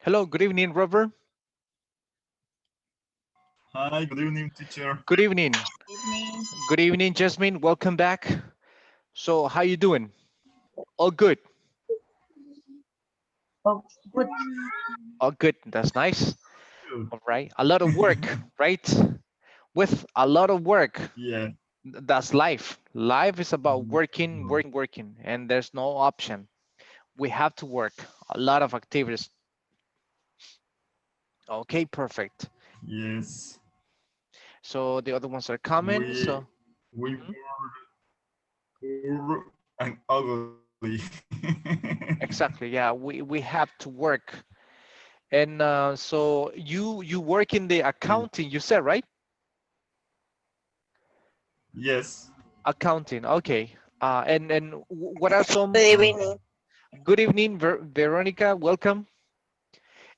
Hello, good evening, Robert. Hi, good evening, teacher. Good evening. Evening. Good evening, Jasmine. Welcome back. So, how you doing? All good. Oh, good. All good. That's nice. Good. All right. A lot of work, right? With a lot of work. Yeah. That's life. Life is about working, working, working, and there's no option. We have to work. A lot of activities. Okay, perfect. Yes. So the other ones are coming. We So we mhm, were poor and ugly. exactly. Yeah, we have to work. And so you work in the accounting, you said, right? Yes. Accounting. Okay. And what are some? Good evening. Good evening, Veronica. Welcome.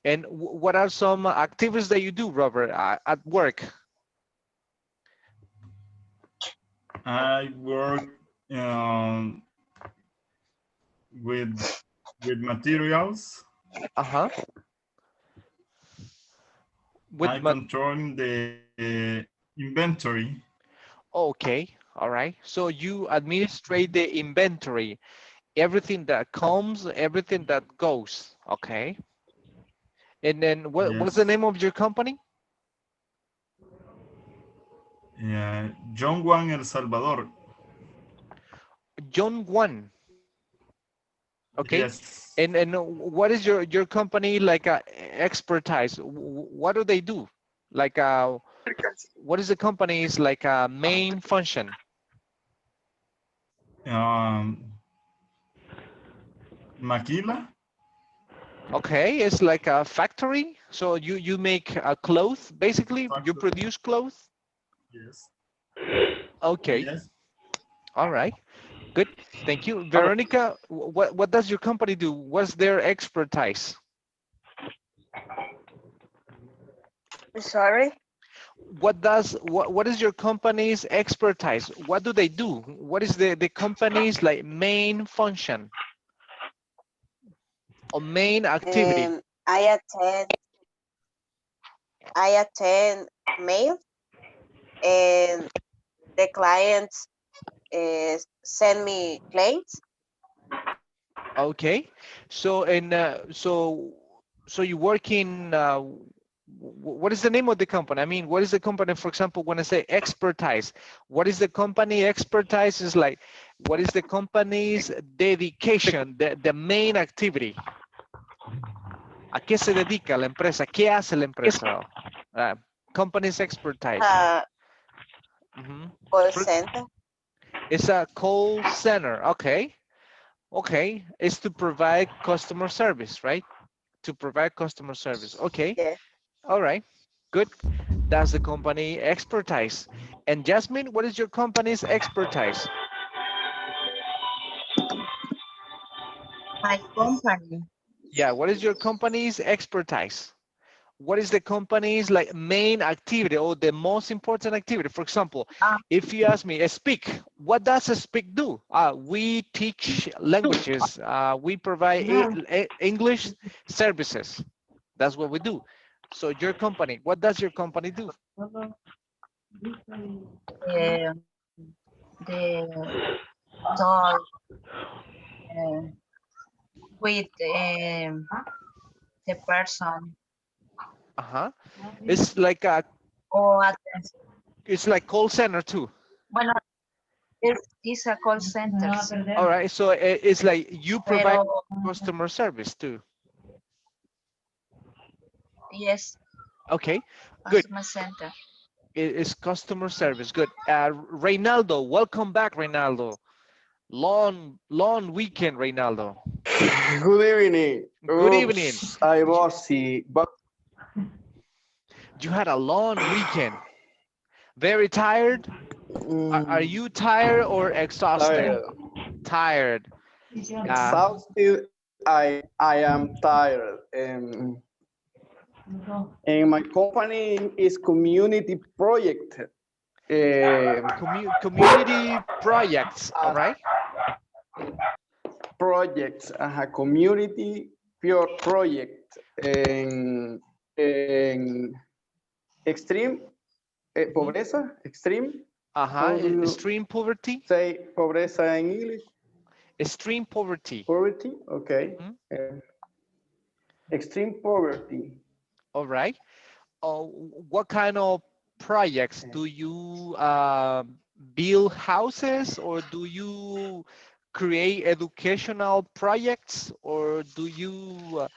And what are some activities that you do, Robert, at work? I work um, with materials. Uh-huh. With I control the inventory. okay. All right. So you administrate the inventory, everything that comes, everything that goes. Okay. And then what's the Yes. name of your company? John Juan El Salvador. John One. Okay. Yes. And what is your company like expertise? What do they do? Like what is the company's like main function? Um, Maquila. Okay, it's like a factory. So you make clothes basically. You Factory. produce clothes. Yes. Okay. Yes. All right. Good. Thank you, Veronica. What does your company do? What's their expertise? Sorry. What is your company's expertise? What do they do? What is the company's like main function or main activity? I attend mail and the clients send me claims. Okay. So and so you work in what is the name of the company? I mean, what is the company, for example, when I say expertise, what is the company expertise is like, what is the company's dedication, the main activity? ¿A qué se dedica la empresa? ¿Qué hace la empresa? Uh, company's expertise. Uh, Mhm. Call For- center. It's a call center. Okay. Okay. It's to provide customer service, right? To provide customer service. Okay. Yeah. All right. Good. That's the company expertise. And Jasmine, what is your company's expertise? My company. Yeah, what is your company's expertise? What is the company's like main activity or the most important activity? For example, Uh, if you ask me, speak, what does a speak do? We teach languages. We provide English services. That's what we do. So your company, what does your company do? the talk uh, with the person Uh-huh. It's like a, or at, it's like call center too. bueno, it's a call center, sí. All right. So it's like you provide Pero customer service too. yes, Okay. Good. customer center. It's customer service. Good. Reynaldo, welcome back, Reynaldo. Long weekend, Reynaldo. Good evening. Good evening. Oops, I was sick, but You had a long weekend. Very tired. Are mm, you tired or exhausted? tired. Tired. Uh, Exhausted. I am tired. And my company is community project. community projects. All Uh, right. projects. Community. pure project en extreme pobreza, extreme. How do you Extreme poverty. say pobreza in English? Extreme poverty. Poverty, okay. Mhm. Extreme poverty. All right. What kind of projects do you build houses, or do you create educational projects, or do you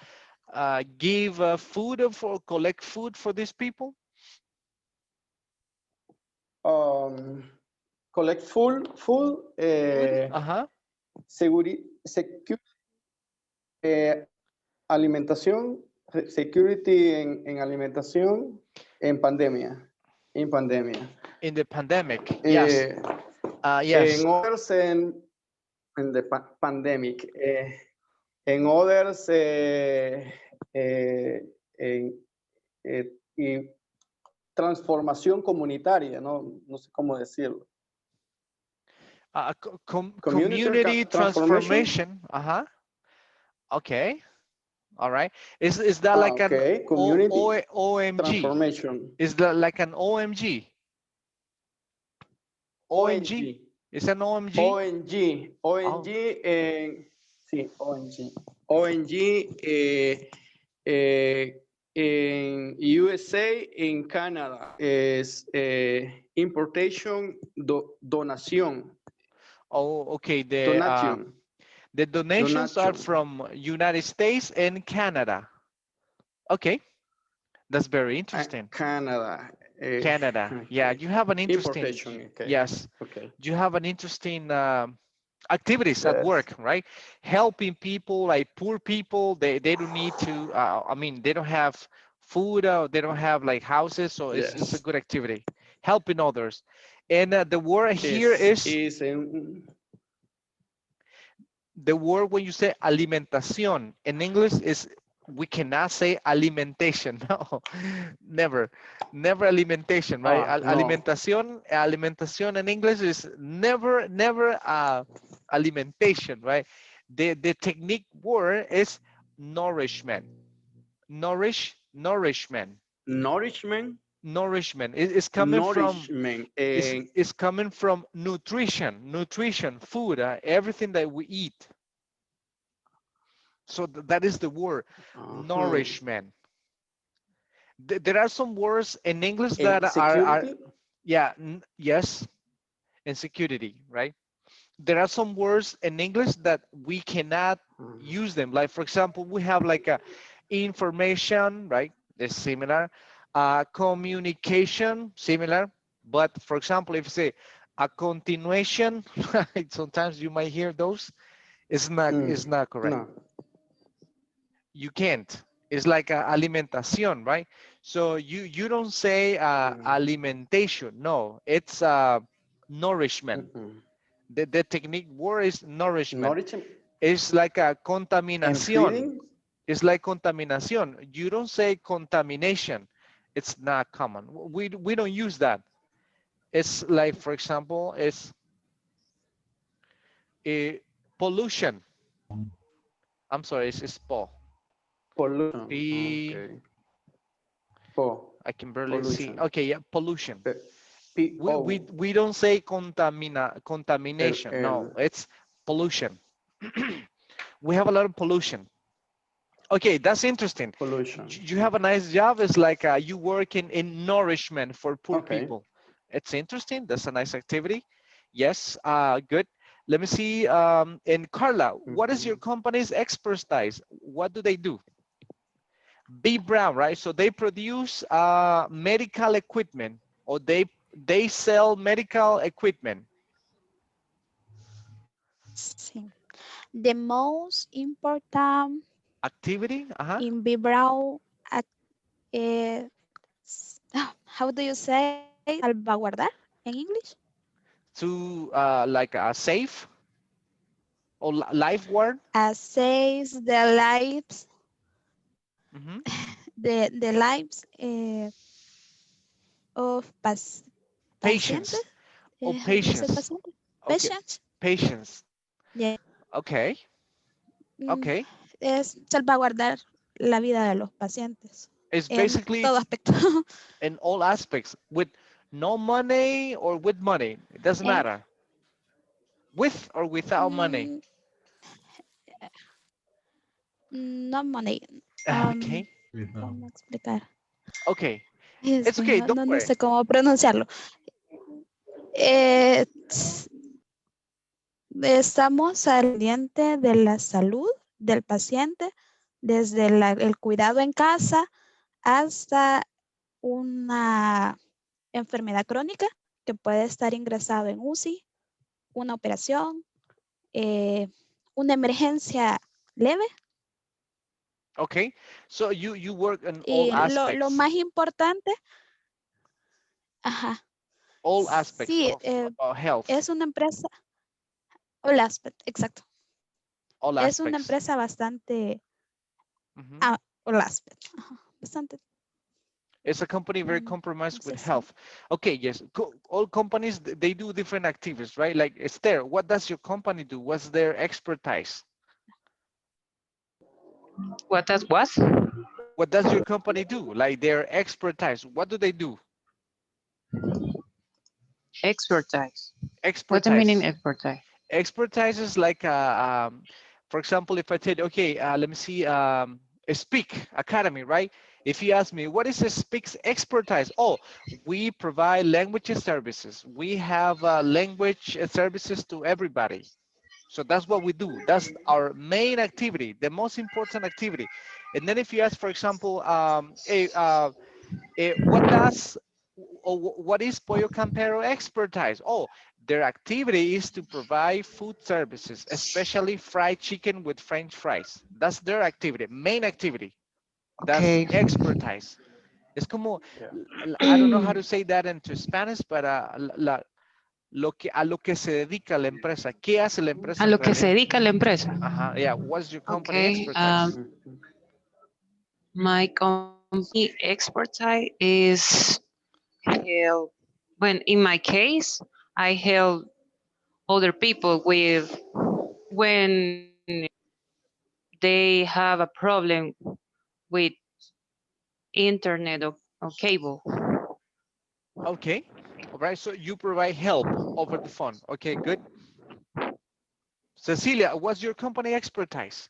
give food for collect food for these people? Collect food, Uh-huh. alimentación, security en alimentación en pandemia, In the pandemic, yes. Yes. En others in the pandemic, en others y transformación comunitaria, no sé cómo decirlo. Community transformation. Uh-huh. Okay. All right. Is that like an okay. Community OMG? transformation. Is that like an OMG? OMG? Is an OMG? ONG. ONG, sí, ONG. ONG en USA, en Canadá, es importation, donación. Oh, okay. Donation. The donations are Donation. from United States and Canada. Okay. That's very interesting. Canada. Canada. Okay. Yeah, you have an interesting, Importation. Okay. yes, Okay. you have an interesting activities at Yes. work, right? Helping people, like poor people, they don't need to, I mean, they don't have food, they don't have like houses, so it's a Yes. good activity. Helping others. And the word here is the word when you say alimentación in English is, we cannot say alimentation. No, never alimentation, right? no. Alimentación in English is never alimentation, right? The technique word is nourishment. Nourishment. Nourishment. It's coming from, Nourishment. it's coming from nutrition, food, everything that we eat. So that is the word, nourishment. There are some words in English that are yeah, yes, and security, right? There are some words in English that we cannot use them. Like, for example, we have like a information, right? It's similar. Communication, similar. But for example, if you say a continuation, sometimes you might hear those. It's not correct. No. You can't. It's like alimentación, right? So you don't say alimentation. No, it's nourishment. The technique word is nourishment. Nourishment. It's like a And contaminación. feeding. It's like contaminación. You don't say contamination. It's not common. We don't use that. It's like, for example, it's a pollution. I'm sorry, it's po. Pollution. P. Okay. Po. I can barely see. Pollution. Okay, yeah, pollution. P-O. We don't say contamination. No, it's pollution. We have a lot of pollution. Okay, that's interesting. Pollution. You have a nice job. It's like you work in nourishment for poor people. It's interesting. That's a nice activity. Yes, good. Let me see. And Carla, what is your company's expertise? What do they do? B. Brown, right? So they produce medical equipment, or they sell medical equipment. Sí. The most important Activity, in Vibral, how do you say salvaguardar in English? to like a safe or lifeguard. Saves the lives, Mm-hmm. the lives of Patients. Oh, How do you say patients. paciente? Okay. Patients. Patients. Yeah. Okay. Mm, Okay. es salvaguardar la vida de los pacientes It's en basically todo aspecto. in all aspects, with no money or with money. It doesn't Eh, matter. With or without money. mm, no money. Okay. ¿Cómo explicar? Okay. Es It's que okay. no, Don't no, no worry. sé cómo pronunciarlo. Eh, Estamos al pendiente de la salud del paciente, desde el cuidado en casa hasta una enfermedad crónica que puede estar ingresado en UCI, una operación, una emergencia leve. Okay. So you work in all Y lo aspects. más importante, ajá, All aspects sí, of about health. es una empresa, all aspect, exacto. All Es una aspects. empresa bastante, Mhm. all aspect, ajá, bastante. It's a company very mm, compromised with Entonces, sí. health. Okay, yes. All companies, they do different activities, right? Like Esther, what does your company do? What's their expertise? What does what? What does your company do? Like their expertise, what do they do? Expertise. What the meaning Expertise. expertise? Expertise is like, for example, if I tell you, okay, let me see, a Speak Academy, right? If you ask me, what is a Speak's expertise? Oh, we provide language services. We have language services to everybody. So that's what we do. That's our main activity, the most important activity. And then if you ask, for example, what does or what is Pollo Campero expertise? Oh, their activity is to provide food services, especially fried chicken with French fries. That's their activity, main activity. That's Okay. expertise. Es como, Yeah. I don't know how to say that into Spanish, but a lo que se dedica la empresa. ¿Qué hace la empresa A en lo que se realidad? dedica la empresa. Ajá, yeah. What's your company Okay. expertise? My company expertise is help. When in my case, I help other people with when they have a problem with internet or cable. Okay. All right. So you provide help over the phone. Okay, good. Cecilia, what's your company expertise?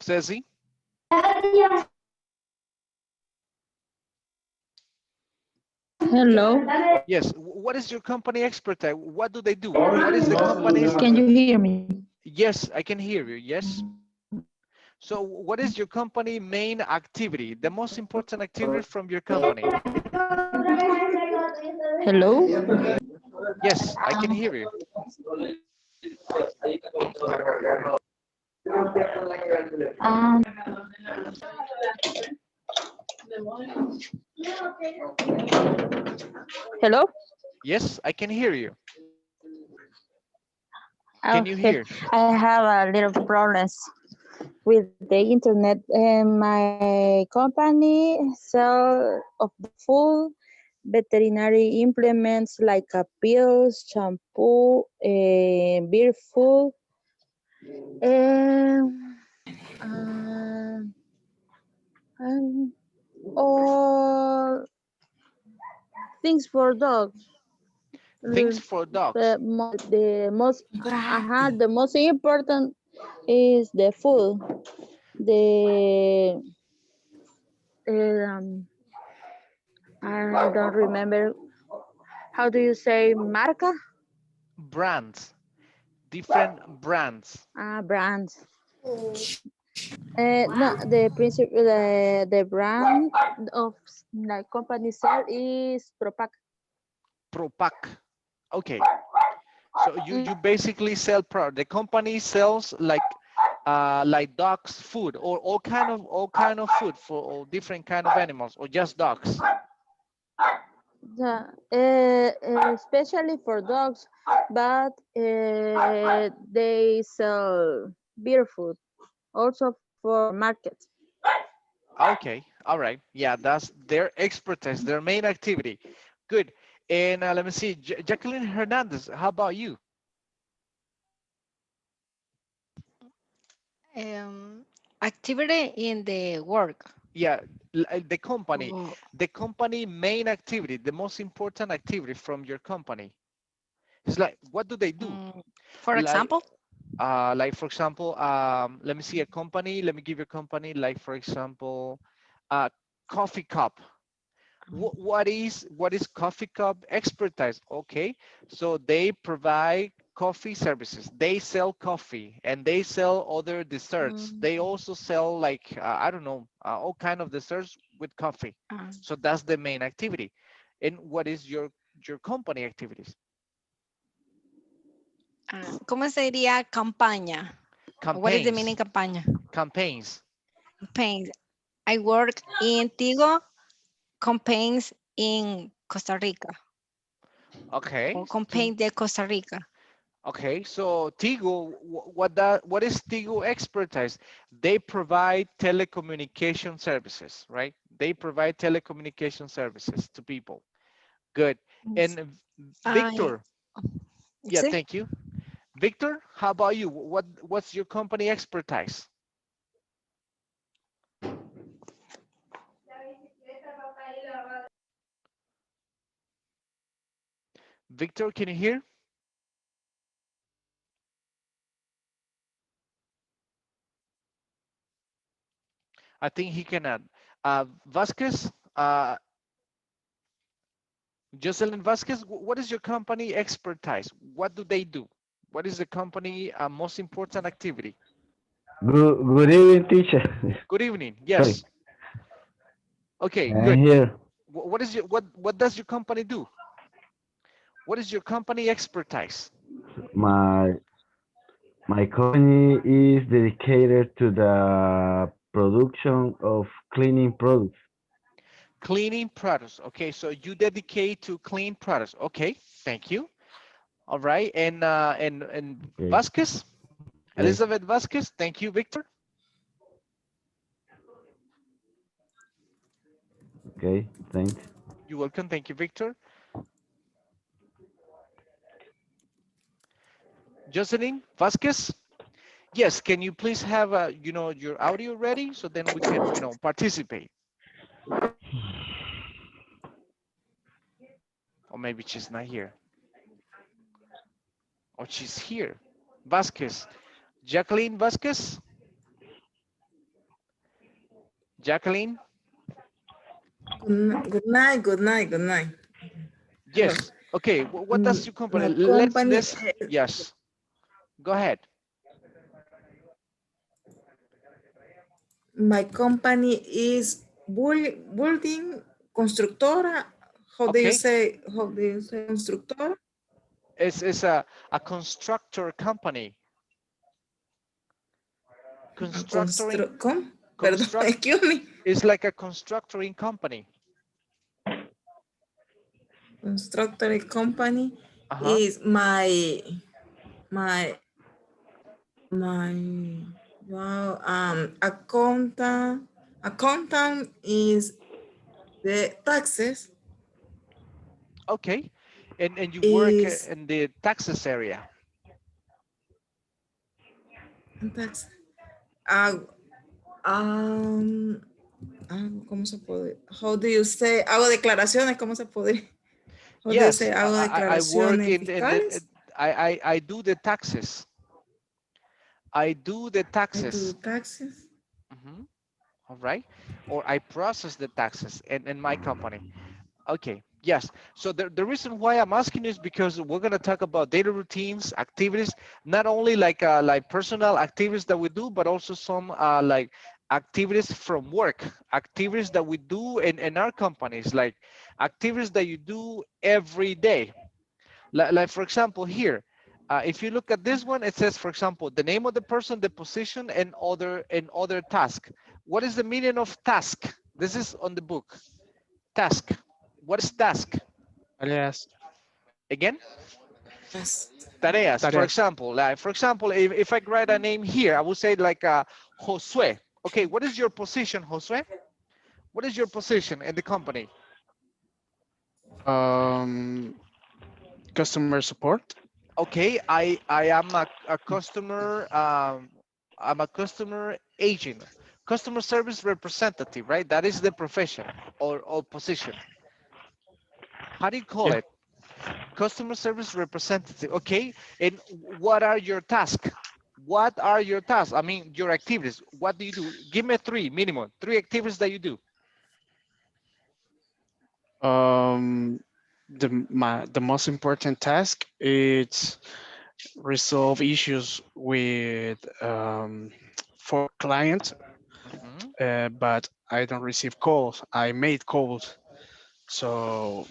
Ceci? Hello, Yes. What is your company expertise? What do they do? What is the company's? can you hear me? Yes, I can hear you. Yes. So what is your company main activity? The most important activity from your company? Hello. Yes, I can hear you. Um, hello. Yes, I can hear you. Can you Okay, hear? I have a little problems with the internet. My company sell of the full veterinary implements like pills, shampoo, beer food, um, uh, and all things for dogs. Things for dogs. The most important is the food. The um, I don't remember how do you say marca? Brands. Different brands. Brands. No, the principle, the brand of the company sell is Propac. Propac. Okay. So you basically sell product. The company sells like dogs food or all kind of food for all different kind of animals or just dogs. Yeah, especially for dogs, but they sell beer food also for market. Okay, all right. Yeah, that's their expertise, their main activity. Good. And let me see, Jacqueline Hernandez, how about you? Activity in the work. Yeah, the company. Oh, The company main activity, the most important activity from your company. It's like, what do they do? for Like, example, for example, let me see a company. Let me give you a company. Like, for example, coffee cup. What is coffee cup expertise? Okay, so they provide coffee services. They sell coffee and they sell other desserts. mm, They also sell like I don't know, all kind of desserts with coffee. ah, So that's the main activity. And what is your company activities? ¿cómo se diría campaña? What is the meaning Campaigns, campaña? campaigns. Campaigns. I work in Tigo campaigns in Costa Rica Okay, or campaign de Costa Rica. okay, so Tigo, what is Tigo expertise? They provide telecommunication services, right? They provide telecommunication services to people. Good. And I, Victor, yeah, sí. thank you. Victor, how about you? What's your company expertise? Victor, can you hear? I think he cannot. Vasquez, Jocelyn Vasquez, what is your company expertise? What do they do? What is the company most important activity? Good evening, teacher. Good evening. Sorry, Yes. Okay, I'm good. here. What is your what does your company do? What is your company expertise? My my company is dedicated to the production of cleaning products. Cleaning products. Okay, so you dedicate to clean products. Okay, thank you. All right, and Okay, Vasquez, okay, Elizabeth Vasquez. Thank you, Victor. okay. Thanks. You're welcome. Thank you, Victor. Jocelyn Vasquez. Yes, can you please have your audio ready so then we can participate? Or maybe she's not here. Or she's here. Vasquez. Jacqueline Vasquez. Jacqueline. Good night, good night, good night. Hello. Yes. Okay. What does your company? My Let's company, let's. Yes. Go ahead. my company is building constructora. Okay. How do you say constructora? It's a constructor company. A Constructoring. Perdón, Construct excuse me. is like a constructoring company. Constructor company Uh-huh. is my wow accountant is the taxes Okay. And you work is in the Texas area. tax. Ah, um, ¿cómo se puede? How do you say? Hago declaraciones, ¿cómo se puede? How do you say? Yes, Hago I work declaraciones in the fiscales. I do the taxes. I do the I do taxes. taxes. Mhm. All right. Or I process the taxes in my company. Okay. Yes. So the reason why I'm asking is because we're going to talk about daily routines, activities, not only like personal activities that we do, but also some like activities from work, activities that we do in our companies, like activities that you do every day. Like for example, here, if you look at this one, it says, for example, the name of the person, the position, and other task. What is the meaning of task? This is on the book. Task. What is task? Tareas. Again? Yes. Tareas. For Tareas. example, if I write a name here, I would say like Josue. Okay, what is your position, Josue? What is your position in the company? Um, Customer support. Okay, I am a customer. I'm a customer agent, customer service representative, right? That is the profession or position. How do you call Yeah. it? Customer service representative. Okay. And what are your tasks? What are your tasks? I mean, your activities. What do you do? Give me three minimum, three activities that you do. Um, the most important task is resolve issues with for clients, Mhm. but I don't receive calls. I made calls, so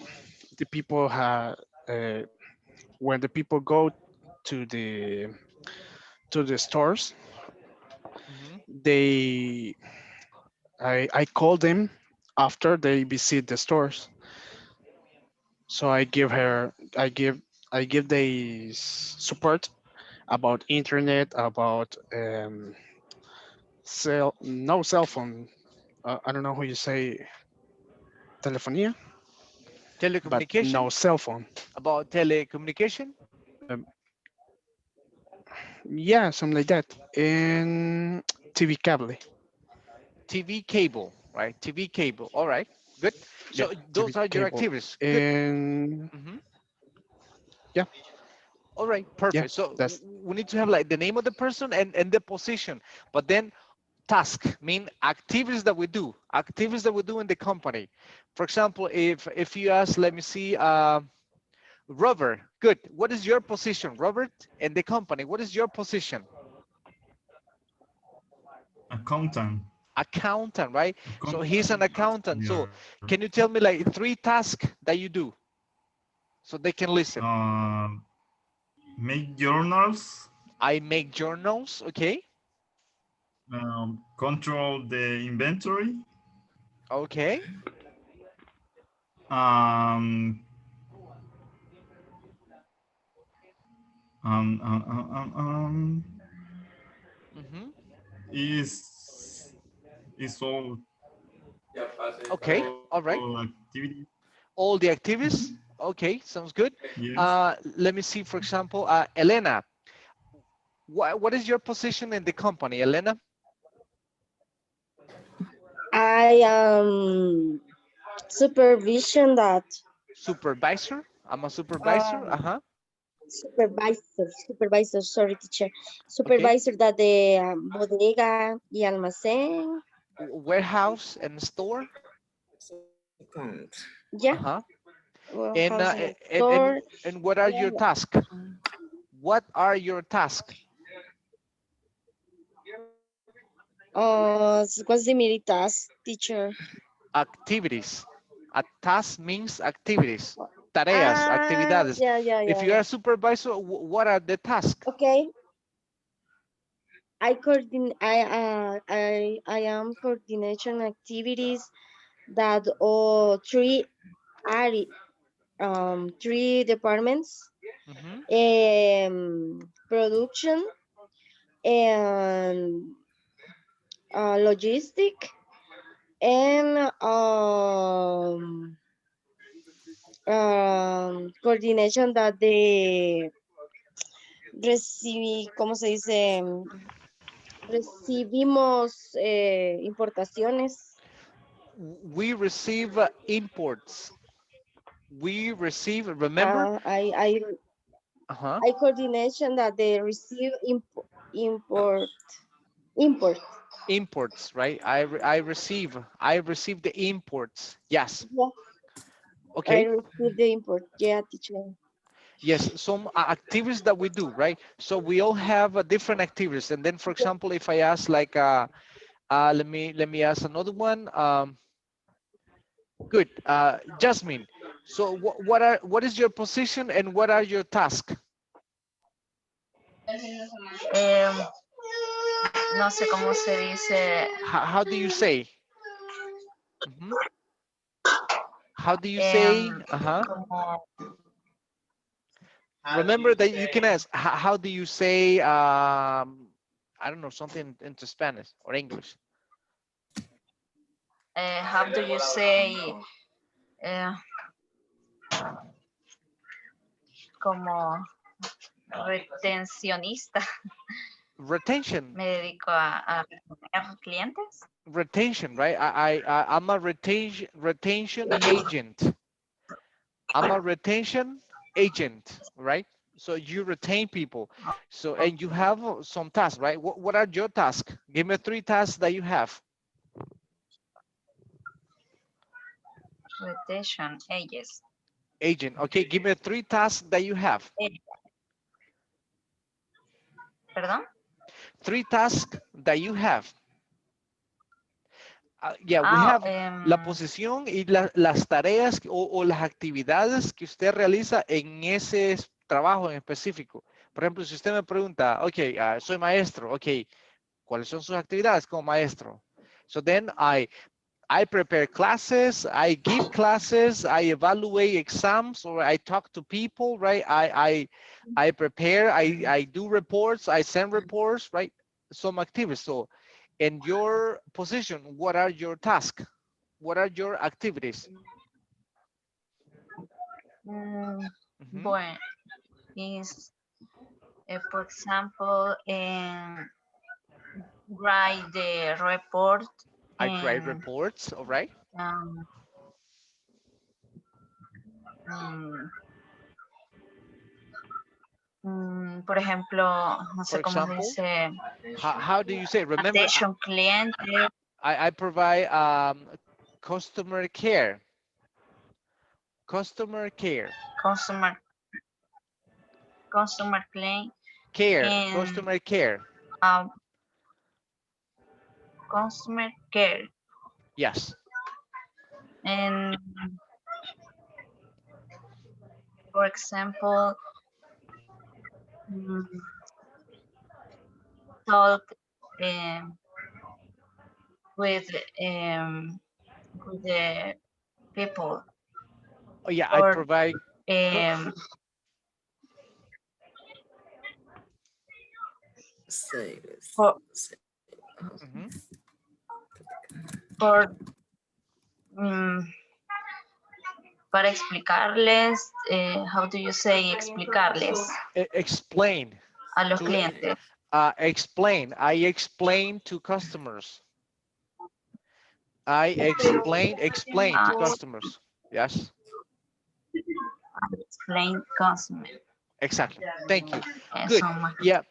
the people have uh, when the people go to the stores, Mhm. they I call them after they visit the stores. So I give the support about internet, about no cell phone. I don't know how you say telefonia, but Telecommunication, no cell phone. about telecommunication. Um, yeah, something like that. And TV cable. TV cable, right? TV cable. All right, good. Yeah, So TV those are your cable. activities. Good. And Mhm. yeah, All right, yeah, perfect. So that's we need to have like the name of the person and the position, but then task mean activities that we do, activities that we do in the company. For example, if you ask, let me see, Robert, good. What is your position, Robert, in the company? What is your position? Accountant. Accountant, right? So he's an Accountant. accountant. Yeah. So can you tell me like three tasks that you do so they can listen? Make journals. I make journals, okay? Control the inventory. Okay. Um, um, um, um, um, um, Mm-hmm. is is Okay, all right. all activity. All the activities. Okay, sounds good. Yes. Let me see, for example, Elena, what is your position in the company, Elena? I supervision that Supervisor? I'm a supervisor. uh, Uh-huh. supervisor, sorry, teacher, Okay. supervisor that the bodega y almacén. Warehouse and store. Second. Yeah, Uh-huh. And, warehouse uh, and and, and, store. and what are your tasks? What are your tasks? What's the meeting task, teacher? Activities. A task means activities. Tareas, actividades. Yeah, yeah, If yeah, you are yeah. a supervisor, what are the tasks? Okay, I am coordination activities that all three departments, Mm-hmm. production and logistic and coordination that the ¿cómo se dice? Recibimos importaciones. We receive imports. We receive, remember? Uh, I, I, Uh-huh. I coordination that they receive import, import. Imports, right? I receive the imports. Yes. Yeah, I Okay. receive the import. Yeah, teacher. Yes, some activities that we do, right? So we all have different activities. And then, for example, if I ask like, let me ask another one. Good. Jasmine. So what is your position and what are your tasks? Em, no sé cómo se dice. How do you say? Mhm. How do you say? em, Uh-huh. como, Remember that you can ask, how do you say, I don't know, something into Spanish or English? how do you say, eh, como retencionista? Retention. Me dedico a retener clientes. Retention, right? I'm a retention agent. I'm a retention agent, right? So you retain people. So, and you have some tasks, right? What are your tasks? Give me 3 tasks that you have. Retention agents. Agent. Okay, give me 3 tasks that you have. ¿Perdón? 3 tasks that you have. Yeah, we have la posición y las tareas o las actividades que usted realiza en ese trabajo en específico. Por ejemplo, si usted me pregunta, ok, soy maestro, ok, ¿cuáles son sus actividades como maestro? So then I prepare classes, I give classes, I evaluate exams, or I talk to people, right? I prepare, I do reports, I send reports, right? Some activities. So in your position, what are your tasks? What are your activities? Bueno, is, for example, write the report. I write reports, all right? Por ejemplo, no sé cómo dice. How do you say? Remember, Attention cliente. I provide customer care. Customer care. Customer claim. Care. Customer care. Customer care. Yes. And for example, talk with the people. Oh yeah, I provide. Para explicarles, how do you say explicarles? Explain. A los clientes. Explain. I explain to customers. I explain to customers. Yes. Explain customer. Exactly. Thank you. Good. Yeah.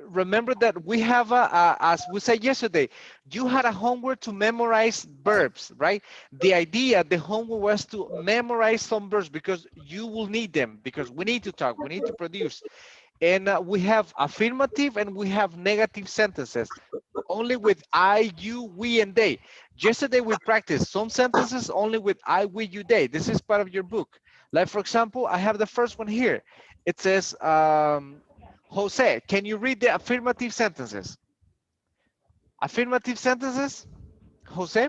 Remember that we have, as we said yesterday, you had a homework to memorize verbs, right? The idea, the homework was to memorize some verbs because you will need them, because we need to talk, we need to produce. And we have affirmative and we have negative sentences, only with I, you, we, and they. Yesterday we practiced some sentences only with I, we, you, they. This is part of your book. Like, for example, I have the first one here. It says, Jose, can you read the affirmative sentences? Affirmative sentences? Jose?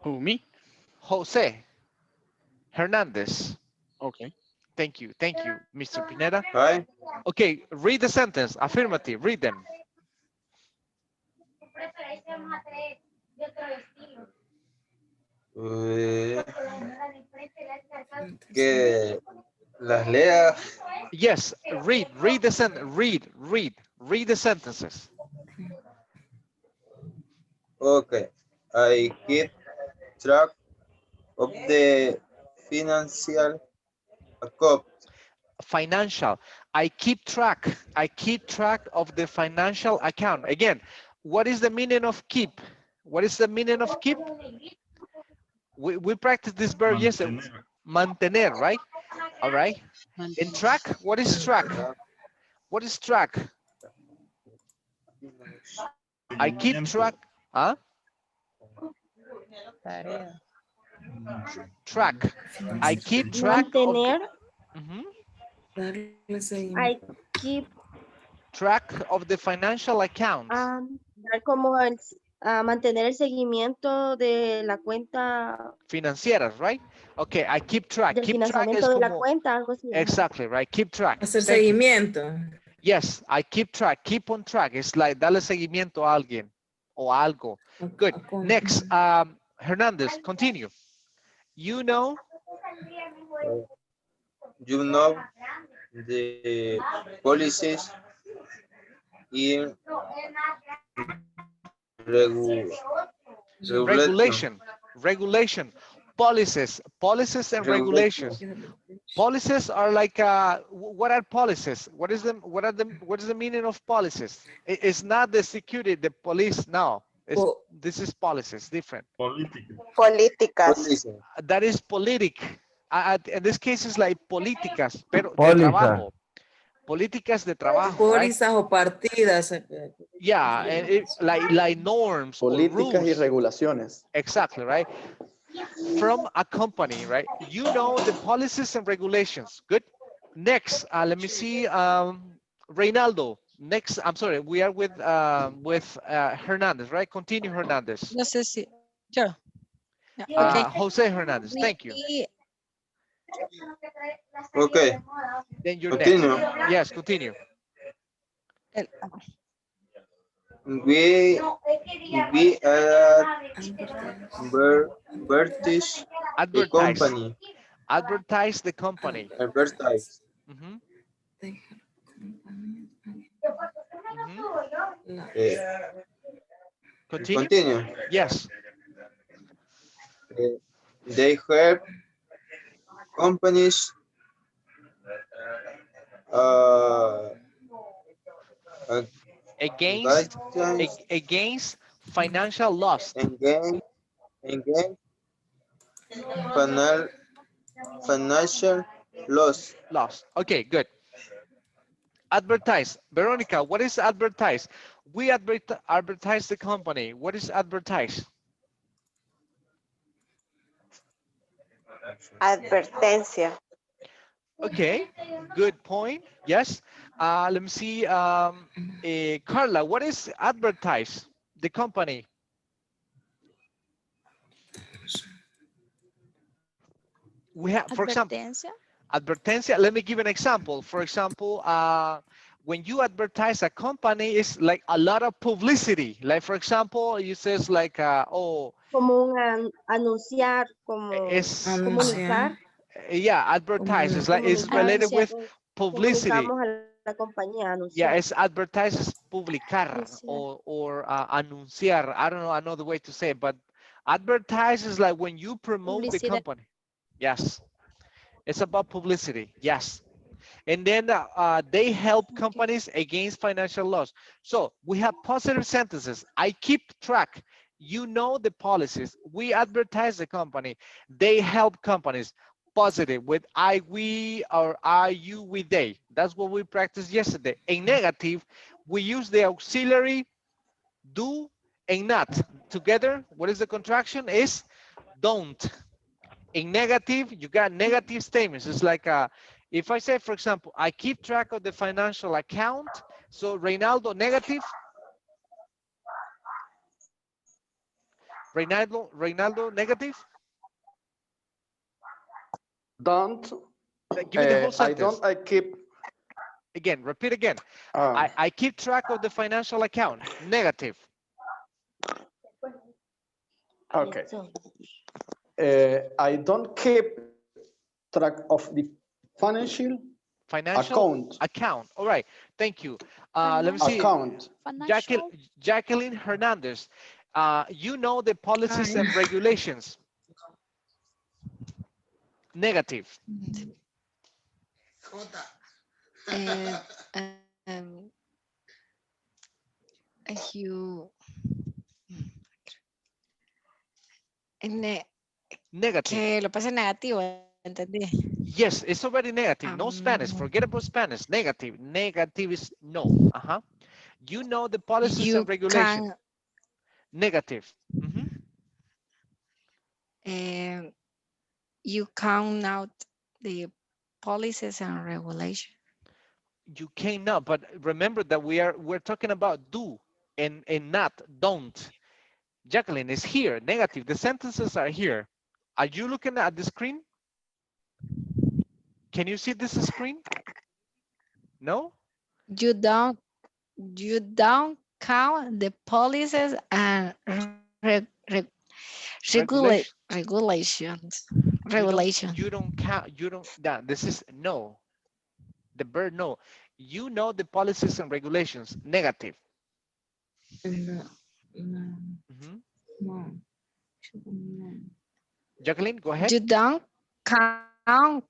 Who, me? Jose Hernandez. Okay. Thank you, Mr. Pineda. Hi. Okay, read the sentence, affirmative, read them. Que las lea. Yes, read the sentence, read the sentences. Okay. I keep track of the financial account. Financial. I keep track of the financial account. Again, what is the meaning of keep? What is the meaning of keep? We practiced this verb yesterday. Mantener, right? All right. In track, what is track? What is track? I keep track. Huh? Track. I keep track of the, I keep track of the financial accounts. dar como mantener el seguimiento de la cuenta Financieras, right? Okay, I keep track. del Keep track financiamiento es de la como, cuenta, algo así. exactly, right? Keep track. Hacer Thank you. seguimiento. Yes, I keep track. Keep on track. It's like darle seguimiento a alguien o algo. Good. Next, Hernandez, continue. You know the policies in regu regulation. Regulation, policies and regulations. Policies are like what are policies? What is the meaning of policies? It's not the security, the police now. This is policies, different. Políticas. That is politic. In this case it's like políticas, pero de Póliza. trabajo. Políticas de trabajo, right? Pólizas o partidas. Yeah, and like norms or Políticas y rules. regulaciones. Exactly, right? From a company, right? You know the policies and regulations. Good. Next, let me see, Reynaldo. Next, I'm sorry, we are with Hernandez, right? Continue, Hernandez. No sé si yo. Yeah, okay. Jose Hernandez, thank you. Okay. Then you're Continue. next. Yes, continue. We advertise the company. Advertise the company. Advertise. Mhm. Eh, Continue. Continue. Yes. They help companies uh, Against guidelines against financial loss. against final, financial loss. Loss. Okay, good. Advertise. Veronica, what is advertise? We advertise the company. What is advertise? Advertencia. Okay, good point. Yes. Let me see. Carla, what is advertise? The company. We have, for example, Advertencia. advertencia. Let me give an example. For example, when you advertise a company, it's like a lot of publicity. Like, for example, it says like, oh, Como anunciar, como es, comunicar. yeah, advertise. It's like, it's related Anunciar. with publicity. Comunicamos a la compañía, Yeah, anunciar. it's advertise is publicar Anunciar. or anunciar. I don't know another way to say it, but advertise is like when you promote the Publicidad. company. Yes, it's about publicity. Yes. And then they help companies against financial loss. So we have positive sentences. I keep track. You know the policies. We advertise the company. They help companies. Positive with I, we, or I, you, we, they. That's what we practiced yesterday. In negative, we use the auxiliary do and not. Together, what is the contraction? Is don't. In negative, you got negative statements. It's like if I say, for example, I keep track of the financial account. So Reynaldo, negative. Reynaldo, negative. Don't. Give me the whole I sentence. don't. I keep. Again, repeat again. I keep track of the financial account. Negative. Okay. I don't keep track of the financial account. All right. Thank you. Let me see. Account. Jacqueline Hernandez. You know the policies and regulations. Negative. Um, you Negative. que lo pase negativo, entendí. Yes, it's already negative. No Spanish. Forget about Spanish. Negative. Negative is no. You know the policies and regulations. Negative. You count out the policies and regulations. You cannot, but remember that we're talking about do and not don't. Jacqueline is here. Negative. The sentences are here. Are you looking at the screen? Can you see this screen? No? You don't count the policies and regulations. You don't count. This is no. The verb no. You know the policies and regulations. Negative. No, no, Mhm. no, no. Jacqueline, go ahead. You don't count.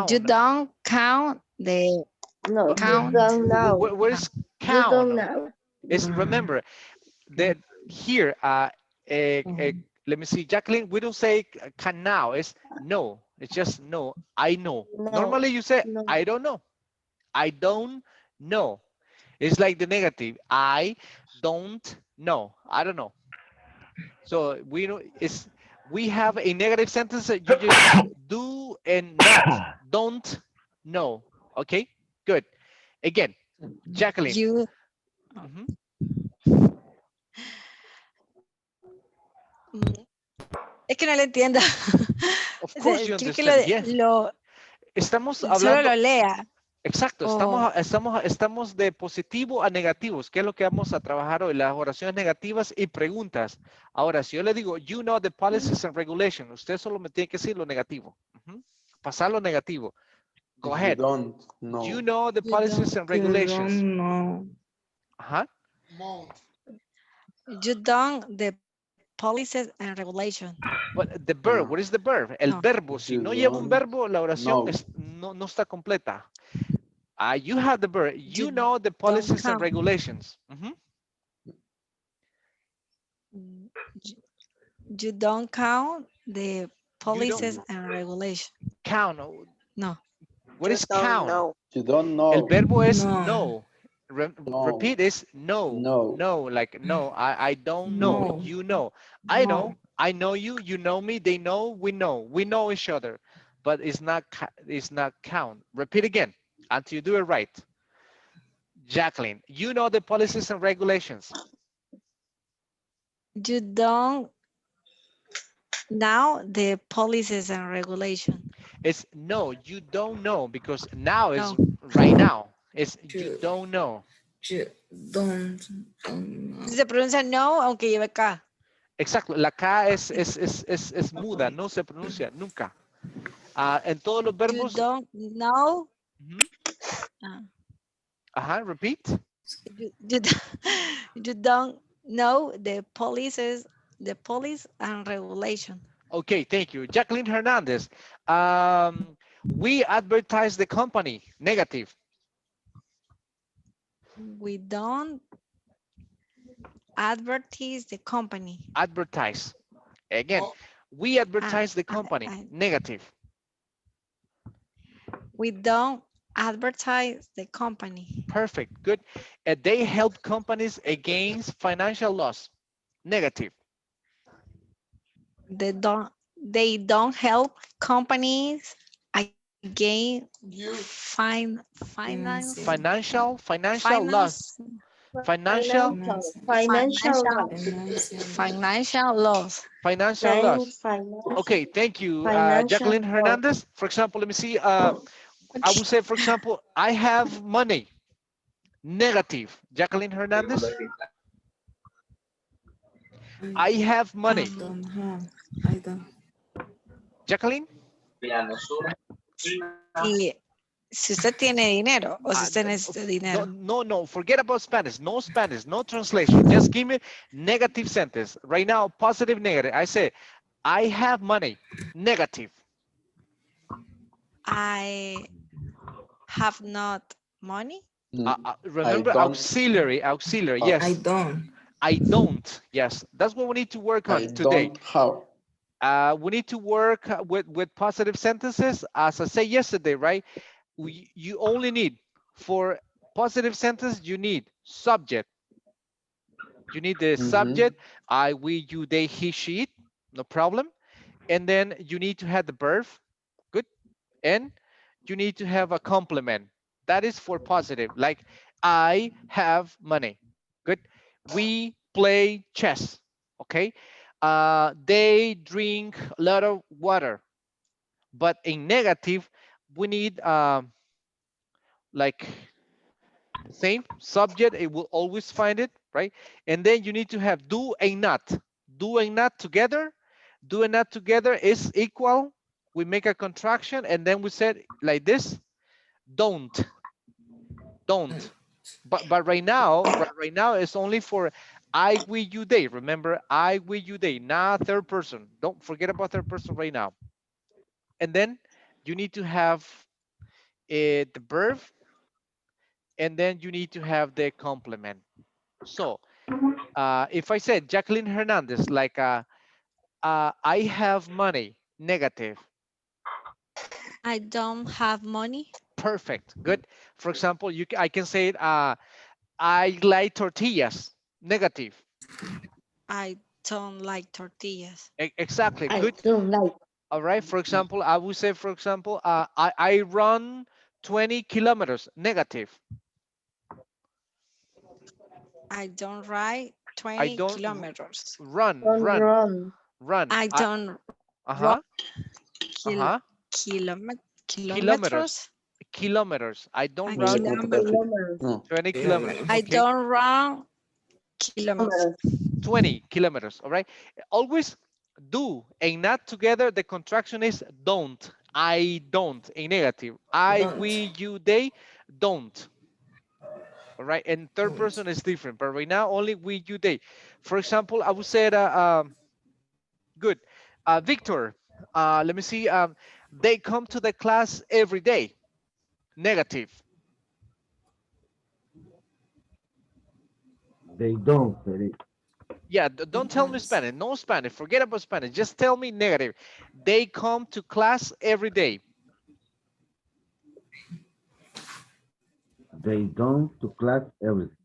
You Count. don't count the No, you count. don't know. Where is You don't count? know. Is remember that here, let me see, Jacqueline, we don't say can now, it's no. It's just no, I know. No, Normally you say, no. I don't know. I don't know. It's like the negative. I don't know. I don't know. So we know it's we have a negative sentence that you just do and not. Don't know. Okay, good. Again, Jacqueline. You, Mhm. mm, es que no le entiendo. Of O sea, course you quiere que understand. Yes. Estamos solo hablando. lo lea. Exacto, O estamos de positivo a negativos, que es lo que vamos a trabajar hoy, las oraciones negativas y preguntas. Ahora, si yo le digo, you know the policies and regulations, usted solo me tiene que decir lo negativo. Ujú. Pasar lo negativo. Go You ahead. don't know. You know the You policies and regulations. don't know. Ajá. you don't the policies and regulations. But the verb, what is the verb? El No. verbo, si You no lleva un don't verbo, la oración know. no está completa. You have the verb. You know the don't policies and count. regulations. Ujú. You, you don't count the policies don't- and regulations. Count. No. What You is don't count? know. You don't El know. verbo es No. no. No. Repeat is no. No. No, like no, I don't know. No. You know. I No. know. I know you. You know me. They know. We know. We know each other. But it's not count. Repeat again until you do it right. Jacqueline, you know the policies and regulations. You don't now the policies and regulations. It's no, you don't know because now is No. right now. It's you You, don't know. you don't know. Se pronuncia no aunque lleve K. Exacto, la K es muda, no se pronuncia nunca. En todos los You verbos. don't know. Ujú. Ah. Ajá, repeat. You, you don't know the policies, the police and regulation. Okay, thank you. Jacqueline Hernandez. We advertise the company. Negative. We don't advertise the company. Advertise. Again, we advertise the company. Negative. We don't advertise the company. Perfect, good. They help companies against financial loss. Negative. They don't help companies again finance Financial loss. finance Financial Financial loss. financial loss. Okay, thank you, Jacqueline Hernandez. For example, let me see. I would say, for example, I have money. Negative. Jacqueline Hernandez. I have money. I don't. Jacqueline. Si usted tiene dinero o si usted necesita dinero. No, forget about Spanish. No Spanish, no translation. Just give me negative sentence. Right now, positive, negative. I say, I have money. Negative. I have not money. Remember auxiliary, yes. I don't. I don't, yes. That's what we need to work on today. We need to work with positive sentences. As I said yesterday, right? You only need, for positive sentence, you need subject. You need the subject, I, we, you, they, he, she, it, no problem. And then you need to have the verb, good. And you need to have a complement. That is for positive, like I have money, good. We play chess, okay. They drink a lot of water. But in negative, we need like the same subject, it will always find it, right? And then you need to have do and not. Do and not together. Do and not together is equal. We make a contraction and then we said like this, don't. don't. But right now, it's only for I, we, you, they. Remember, I, we, you, they, not third person. Don't forget about third person right now. And then you need to have the verb, and then you need to have the complement. So if I said Jacqueline Hernandez, like I have money, negative. I don't have money. Perfect, good. For example, I can say I like tortillas, negative. I don't like tortillas. Exactly, I good. don't like. All right, for example, I would say, for example, I run 20 kilometers, negative. I don't ride I 20 don't kilometers. run, Don't run. I don't run uh-huh, uh-huh, kilometers, kilometers. kilometers. I don't A No le run pongo perfil. Kilometers. No. 20 kilometers, I okay? don't run kilometers. 20 kilometers, all right? Always do and not together. The contraction is don't. I don't, in negative. I, Don't. we, you, they, don't. All right, and third Don't. person is different, but right now only we, you, they. For example, I would say good. Victor, let me see. They come to the class every day. Negative. They don't, Felipe. Yeah, don't tell me Spanish. No Spanish. Forget about Spanish. Just tell me negative. They come to class every day. They don't to class everything.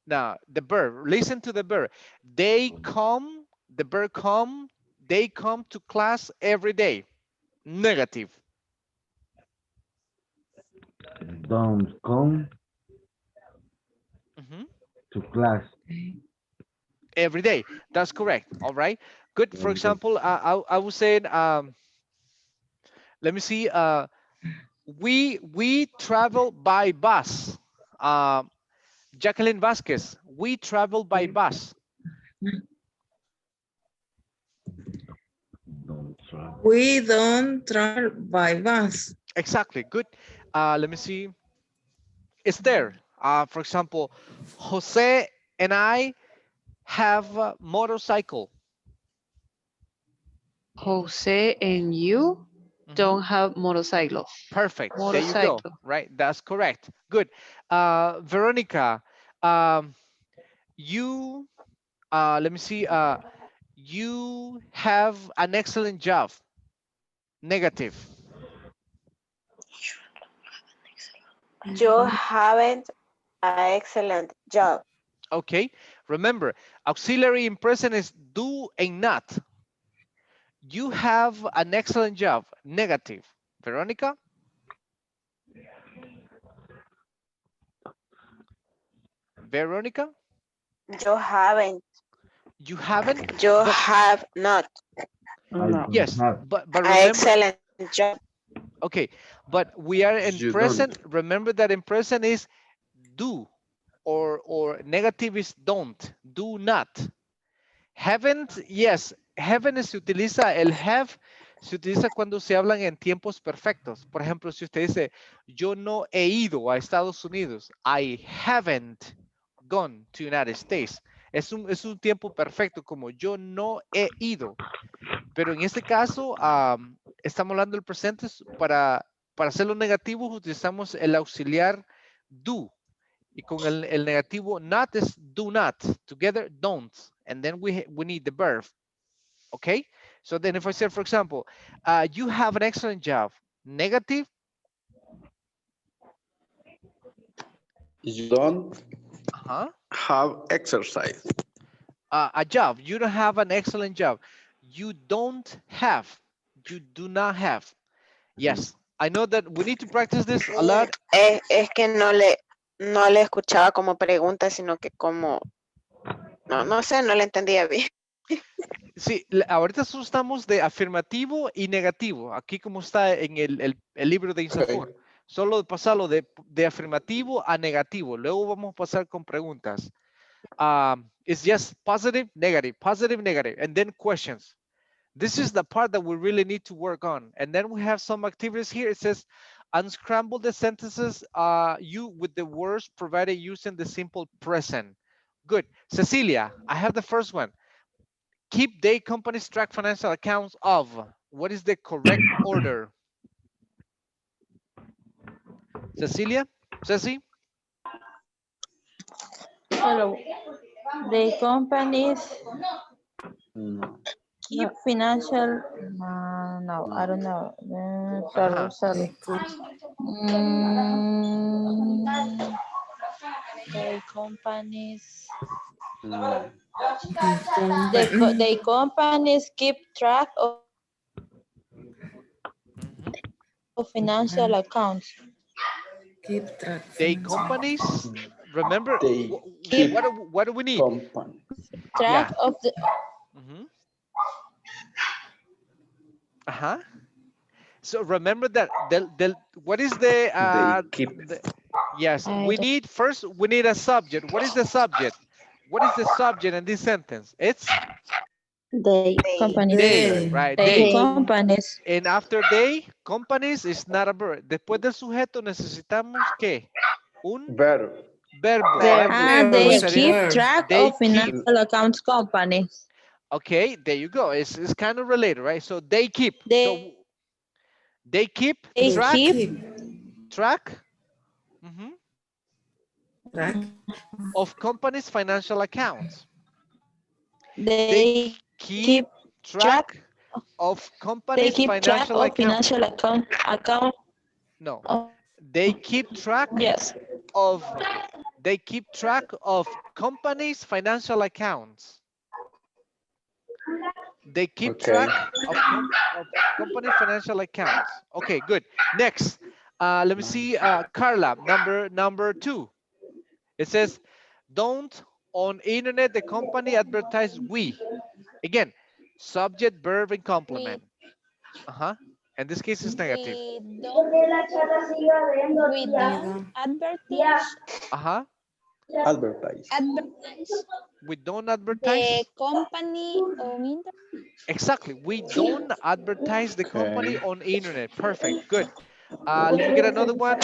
Now, the verb. Listen to the verb. They come, the verb come, they come to class every day. Negative. Don't come Mhm. to class Every day. That's correct. All right. Good. For every day. example, I was saying, let me see. We travel by bus. Jacqueline Vasquez, we travel by bus. Don't try. We don't travel by bus. Exactly. Good. Let me see. It's there. For example, Jose and I have a motorcycle. Jose and you Mhm. don't have motorcycle. Perfect. There you go. Motorcycle. Right. That's correct. Good. Veronica, you, let me see. You have an excellent job. Negative. You haven't an excellent job. Okay. Remember, auxiliary in present is do and not. You have an excellent job. Negative. Veronica? Veronica? You haven't. You haven't? You But have not I No. don't yes, have. but an remember, excellent job. okay, but we are in You present. don't. Remember that in present is do, or negative is don't, do not. Haven't, yes, haven't se utiliza, el have se utiliza cuando se hablan en tiempos perfectos. Por ejemplo, si usted dice, yo no he ido a Estados Unidos, I haven't gone to United States. Es un tiempo perfecto, como yo no he ido. Pero en este caso, estamos hablando del presente para hacerlo negativo, utilizamos el auxiliar do. Y con el negativo not es do not. Together, don't. And then we need the verb. Okay? So then if I say, for example, you have an excellent job. Negative. You don't Uh-huh. have exercise. A job. You don't have an excellent job. You don't have. You do not have. Yes. I know that we need to practice this a lot. Es que no le escuchaba como pregunta, sino que como, no sé, no le entendía bien. Sí, ahorita solo estamos de afirmativo y negativo, aquí como está en el libro de Insafor. Okay. Solo pasarlo de afirmativo a negativo. Luego vamos a pasar con preguntas. It's just positive, negative, and then questions. This is the part that we really need to work on. And then we have some activities here. It says, Unscramble the sentences you with the words provided using the simple present. Good. Cecilia, I have the first one. Keep they companies track financial accounts of. What is the correct order? Cecilia? Ceci? Hello. The companies No. keep financial. No, I don't know. Sorry, Ajá. sorry. Mm, the companies. No. The companies keep track of Mhm. financial accounts. Keep track. They financial. companies, remember, They keep what do we need? company. Track Yeah. of the Mhm. Uh-huh. So remember that what is They keep. yes, I we don't- need first we need a subject. What is the subject? What is the subject in this sentence? It's They. companies. they, They. right? The They. They. companies. And after they, companies is not a verb. Después del sujeto necesitamos ¿qué? Un Verb. verbo. Verb. Verbo. ¿Cuál They Verb. sería? keep Verb. track They of keep. financial accounts companies. Okay, there you go. It's kind of related, right? So they keep. They, So they keep they They keep keep track mhm, track. of companies' financial accounts. They they keep keep track track of they companies' keep track financial of account. financial account No, of, they keep track yes. of companies' financial accounts. They keep Okay. track of company financial accounts. Okay, good. Next, let me see, Carla, number 2. It says, don't on internet the company advertise we. Again, subject, verb, and We complement. In this case, it's negative. we We don't don't. advertise Uh-huh. Advertise. advertise We don't the advertise. company on internet. Exactly. We don't advertise the company Okay. on internet. Perfect. Good. Let me get another one.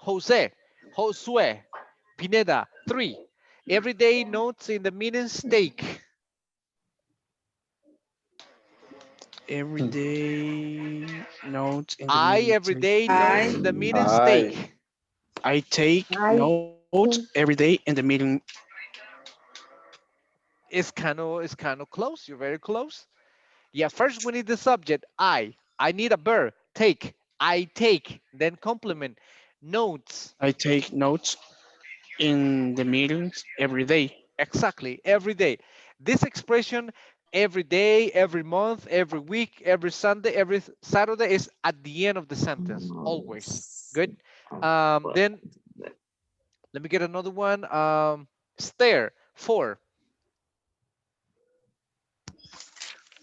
Josue, Pineda, 3. Everyday notes in the meeting stake. Everyday notes in the I meeting. everyday notes in I. the meeting I. stake. I take I. notes every day in the meeting. It's kind of close. You're very close. Yeah, first we need the subject, I. I need a verb, take. I take. Then complement. Notes. I take notes in the meetings every day. Exactly, every day. This expression, every day, every month, every week, every Sunday, every Saturday, is at the end of the sentence, always. Good. Then let me get another one. Stare, 4.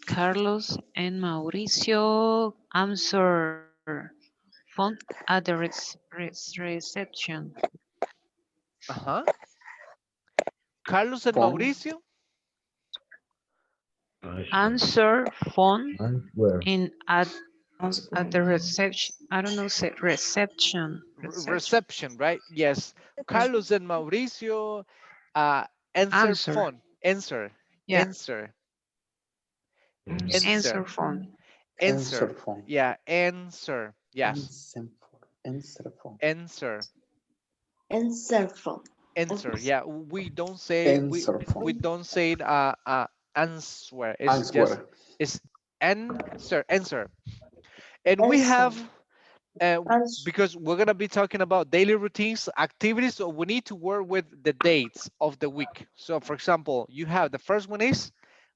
Carlos and Mauricio answer phone at the reception. Uh-huh. Carlos and Phone. Mauricio. Answer phone Answer. in at the reception. I don't know, say reception. Reception, right? Yes. Carlos and Mauricio answer Answer. phone. Answer. Yeah. Answer. Answer Answer. phone. Answer Answer. phone. Yeah, answer. Yes. Answer phone. Answer. Answer phone. Answer. Yeah, we don't say Answer phone. we don't say answer. It's just Answer. it's answer. And we Answer. have because we're gonna be talking about daily routines, activities, so we need to work with the dates of the week. So for example, you have the first one is,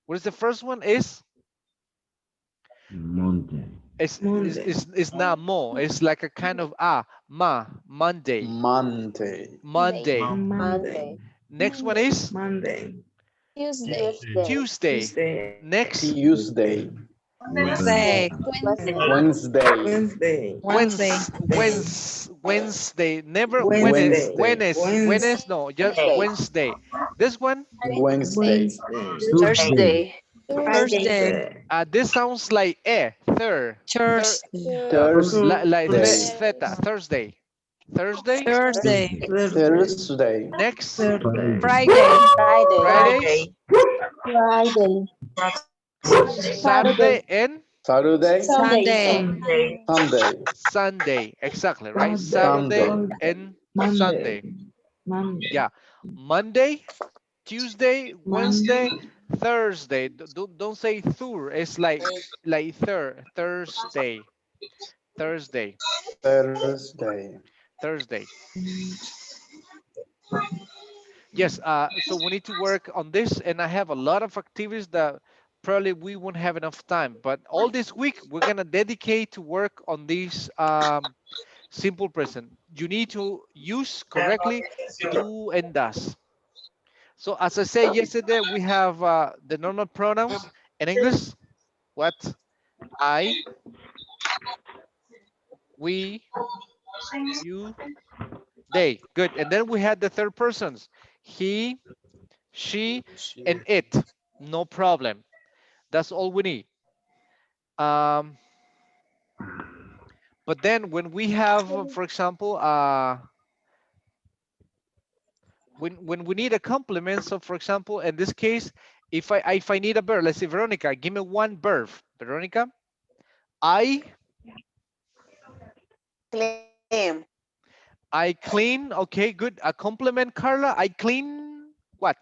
what is the first one is? Monday. Monday. It's not more, it's like a kind of Monday. Monday. Monday. Monday. Next one is Monday. Tuesday. Tuesday. Tuesday. Next, Tuesday. Wednesday. Wednesday. Wednesday. Wednesday. Never Wednesday. no, just Wednesday. This one, Wednesday. Wednesday. Tuesday. Thursday. Thursday. This sounds like third. Thursday. Like Thursday. theta, Thursday. Thursday. Thursday. Thursday. Next, Friday. Friday. Friday, Friday. Saturday, and Saturday. Sunday. Sunday. Sunday. Exactly, right? Sunday. Saturday and Sunday. Yeah. Monday, Tuesday, Wednesday, Thursday. Don't say Thur. It's like Thursday. Thursday. Thursday. Thursday. Yes, so we need to work on this, and I have a lot of activities that probably we won't have enough time, but all this week we're gonna dedicate to work on this simple present. You need to use correctly do and does. So as I said yesterday, we have the normal pronouns in English. What? I, we, you, they. Good. And then we had the third persons. He, she, and it. No problem. That's all we need. But then when we have, for example, when we need a complement, so for example, in this case, if I need a verb, let's say Veronica, give me one verb. Veronica, I Clean. I clean. Okay, good. A compliment, Carla. I clean what?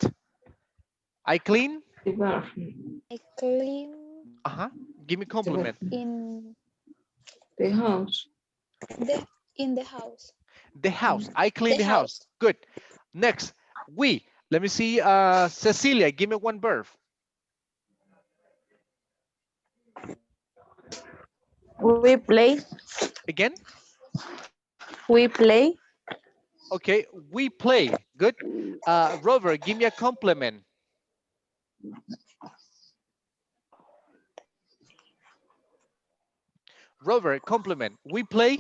I clean. I clean Uh-huh. Give me compliment. in The house. the in the house. The house. I clean The the house. house. Good. Next, we. Let me see. Cecilia, give me one verb. We play. Again. We play. Okay, we play. Good. Robert, give me a compliment. Robert, compliment. We play.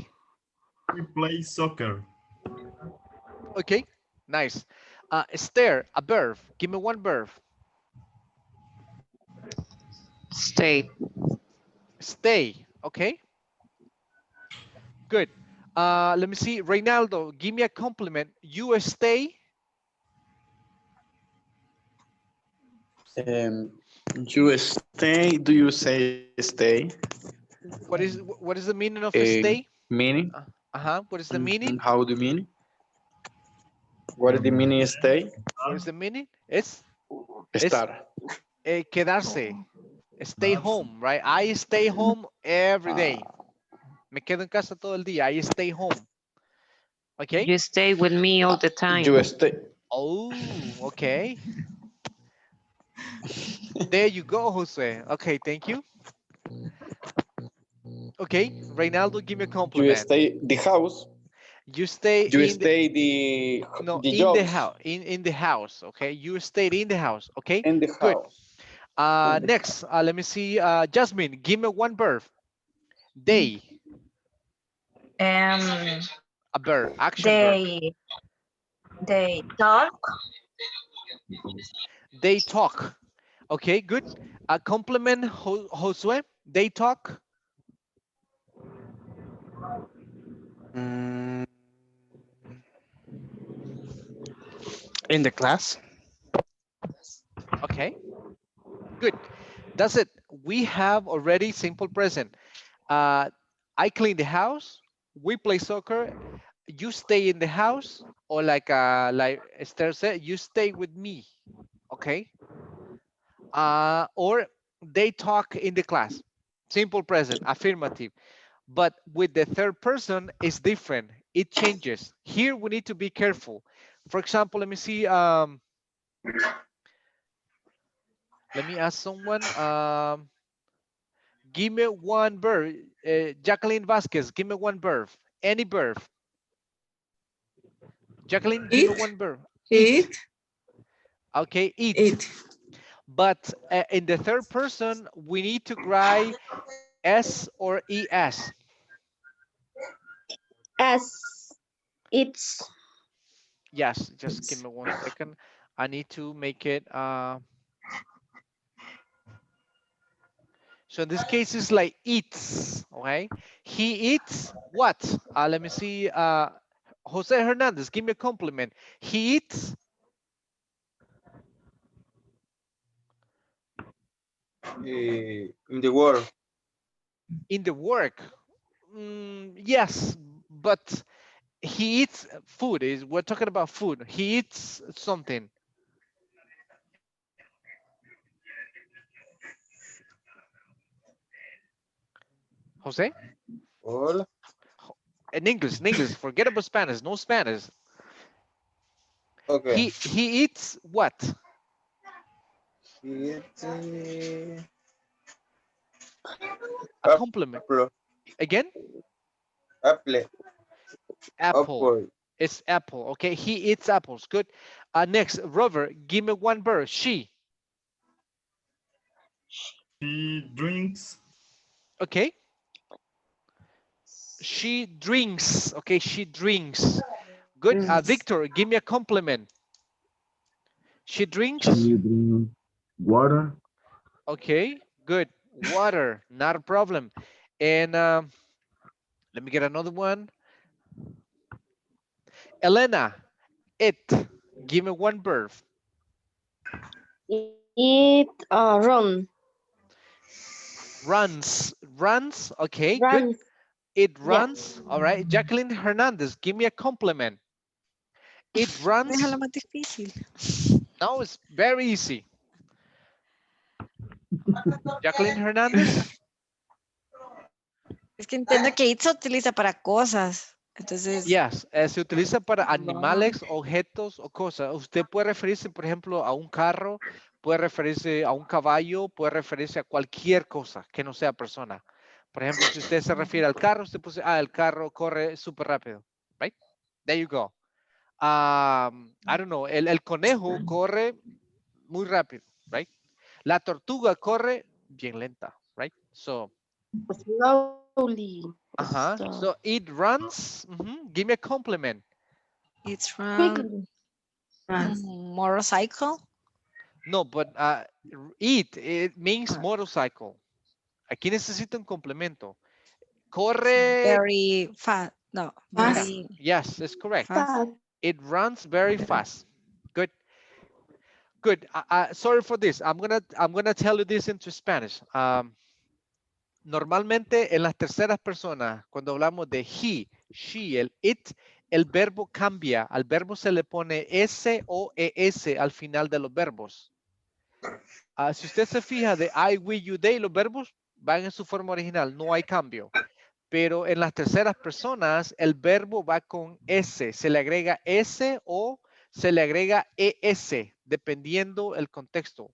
We play soccer. Okay, nice. Esther, a verb. Give me one verb. Stay. Stay. Okay, good. Let me see. Reynaldo, give me a compliment. You stay. You stay. Do you say stay? What is the meaning of stay? Meaning? What is the meaning? How do you mean? What is the meaning of stay? What is the meaning? It's Estar. Quedarse. Stay home, right? I stay home every day. Me quedo en casa todo el día. I stay home. Okay. You stay with me all the time. You stay. Oh, okay. There you go, Jose. Okay, thank you. Okay, Reynaldo, give me a You compliment. stay the house. You stay You in stay no the in jobs. the house. In the house. Okay, you stayed in the house. Okay, In the good. house. Next, let me see. Jasmine, give me one verb. They. A verb. Action verb. They talk. They talk. Okay, good. A compliment, Josue. They talk. In the class. Okay, good. That's it. We have already simple present. I clean the house. We play soccer. You stay in the house, or like Esther said, you stay with me. Okay. Or they talk in the class. Simple present, affirmative. But with the third person, it's different. It changes. Here we need to be careful. For example, let me see. Let me ask someone. Give me one verb. Jacqueline Vasquez, give me one verb. Any verb. Jacqueline, give me one verb. Eat. Okay, eat. But in the third person, we need to write S or ES. As it's Yes, just give me 1 second. I need to make it. So in this case, it's like eats, okay? He eats what? Let me see. Jose Hernandez, give me a compliment. He eats in the world. in the work. Yes, but he eats food. We're talking about food. He eats something. Jose? All. In English. Forget about Spanish. No Spanish. Okay. He eats what? He eats A compliment. apple. Again? Apple. Apple. Apple. It's apple. Okay. He eats apples. Good. Next, Robert, give me one verb. She. She drinks. Okay. She drinks. Okay. She drinks. Good. Victor, give me a compliment. She drinks. She drink water. Okay. Good. Water. Not a problem. And let me get another one. Elena, it. Give me one verb. It run. Runs. Runs. Okay. Good. Runs. It Yeah. runs. All right. Jacqueline Hernandez, give me a compliment. It Déjalo runs. más difícil. No, it's very easy. Jacqueline Hernandez. Es que entiendo que it se utiliza para cosas. Entonces, Yes, se utiliza para animales, objetos o cosas. Usted puede referirse, por ejemplo, a un carro, puede referirse a un caballo, puede referirse a cualquier cosa que no sea persona. Por ejemplo, si usted se refiere al carro, usted puede decir, el carro corre súper rápido. Right? There you go. I don't know, el conejo corre muy rápido, right? La tortuga corre bien lenta, right? So, Slowly. so it runs. Give me a compliment. it's from Quickly. motorcycle. No, but it means motorcycle. Aquí necesito un complemento. Corre. Very fast. No, Fast. very Yes, it's correct. fast. It runs very fast. Good. Good. Sorry for this. I'm gonna tell you this into Spanish. Normalmente en las terceras personas, cuando hablamos de he, she, el it, el verbo cambia. Al verbo se le pone s o es al final de los verbos. Si usted se fija de I, we, you, they, los verbos van en su forma original, no hay cambio. Pero en las terceras personas, el verbo va con s, se le agrega s o se le agrega es, dependiendo el contexto.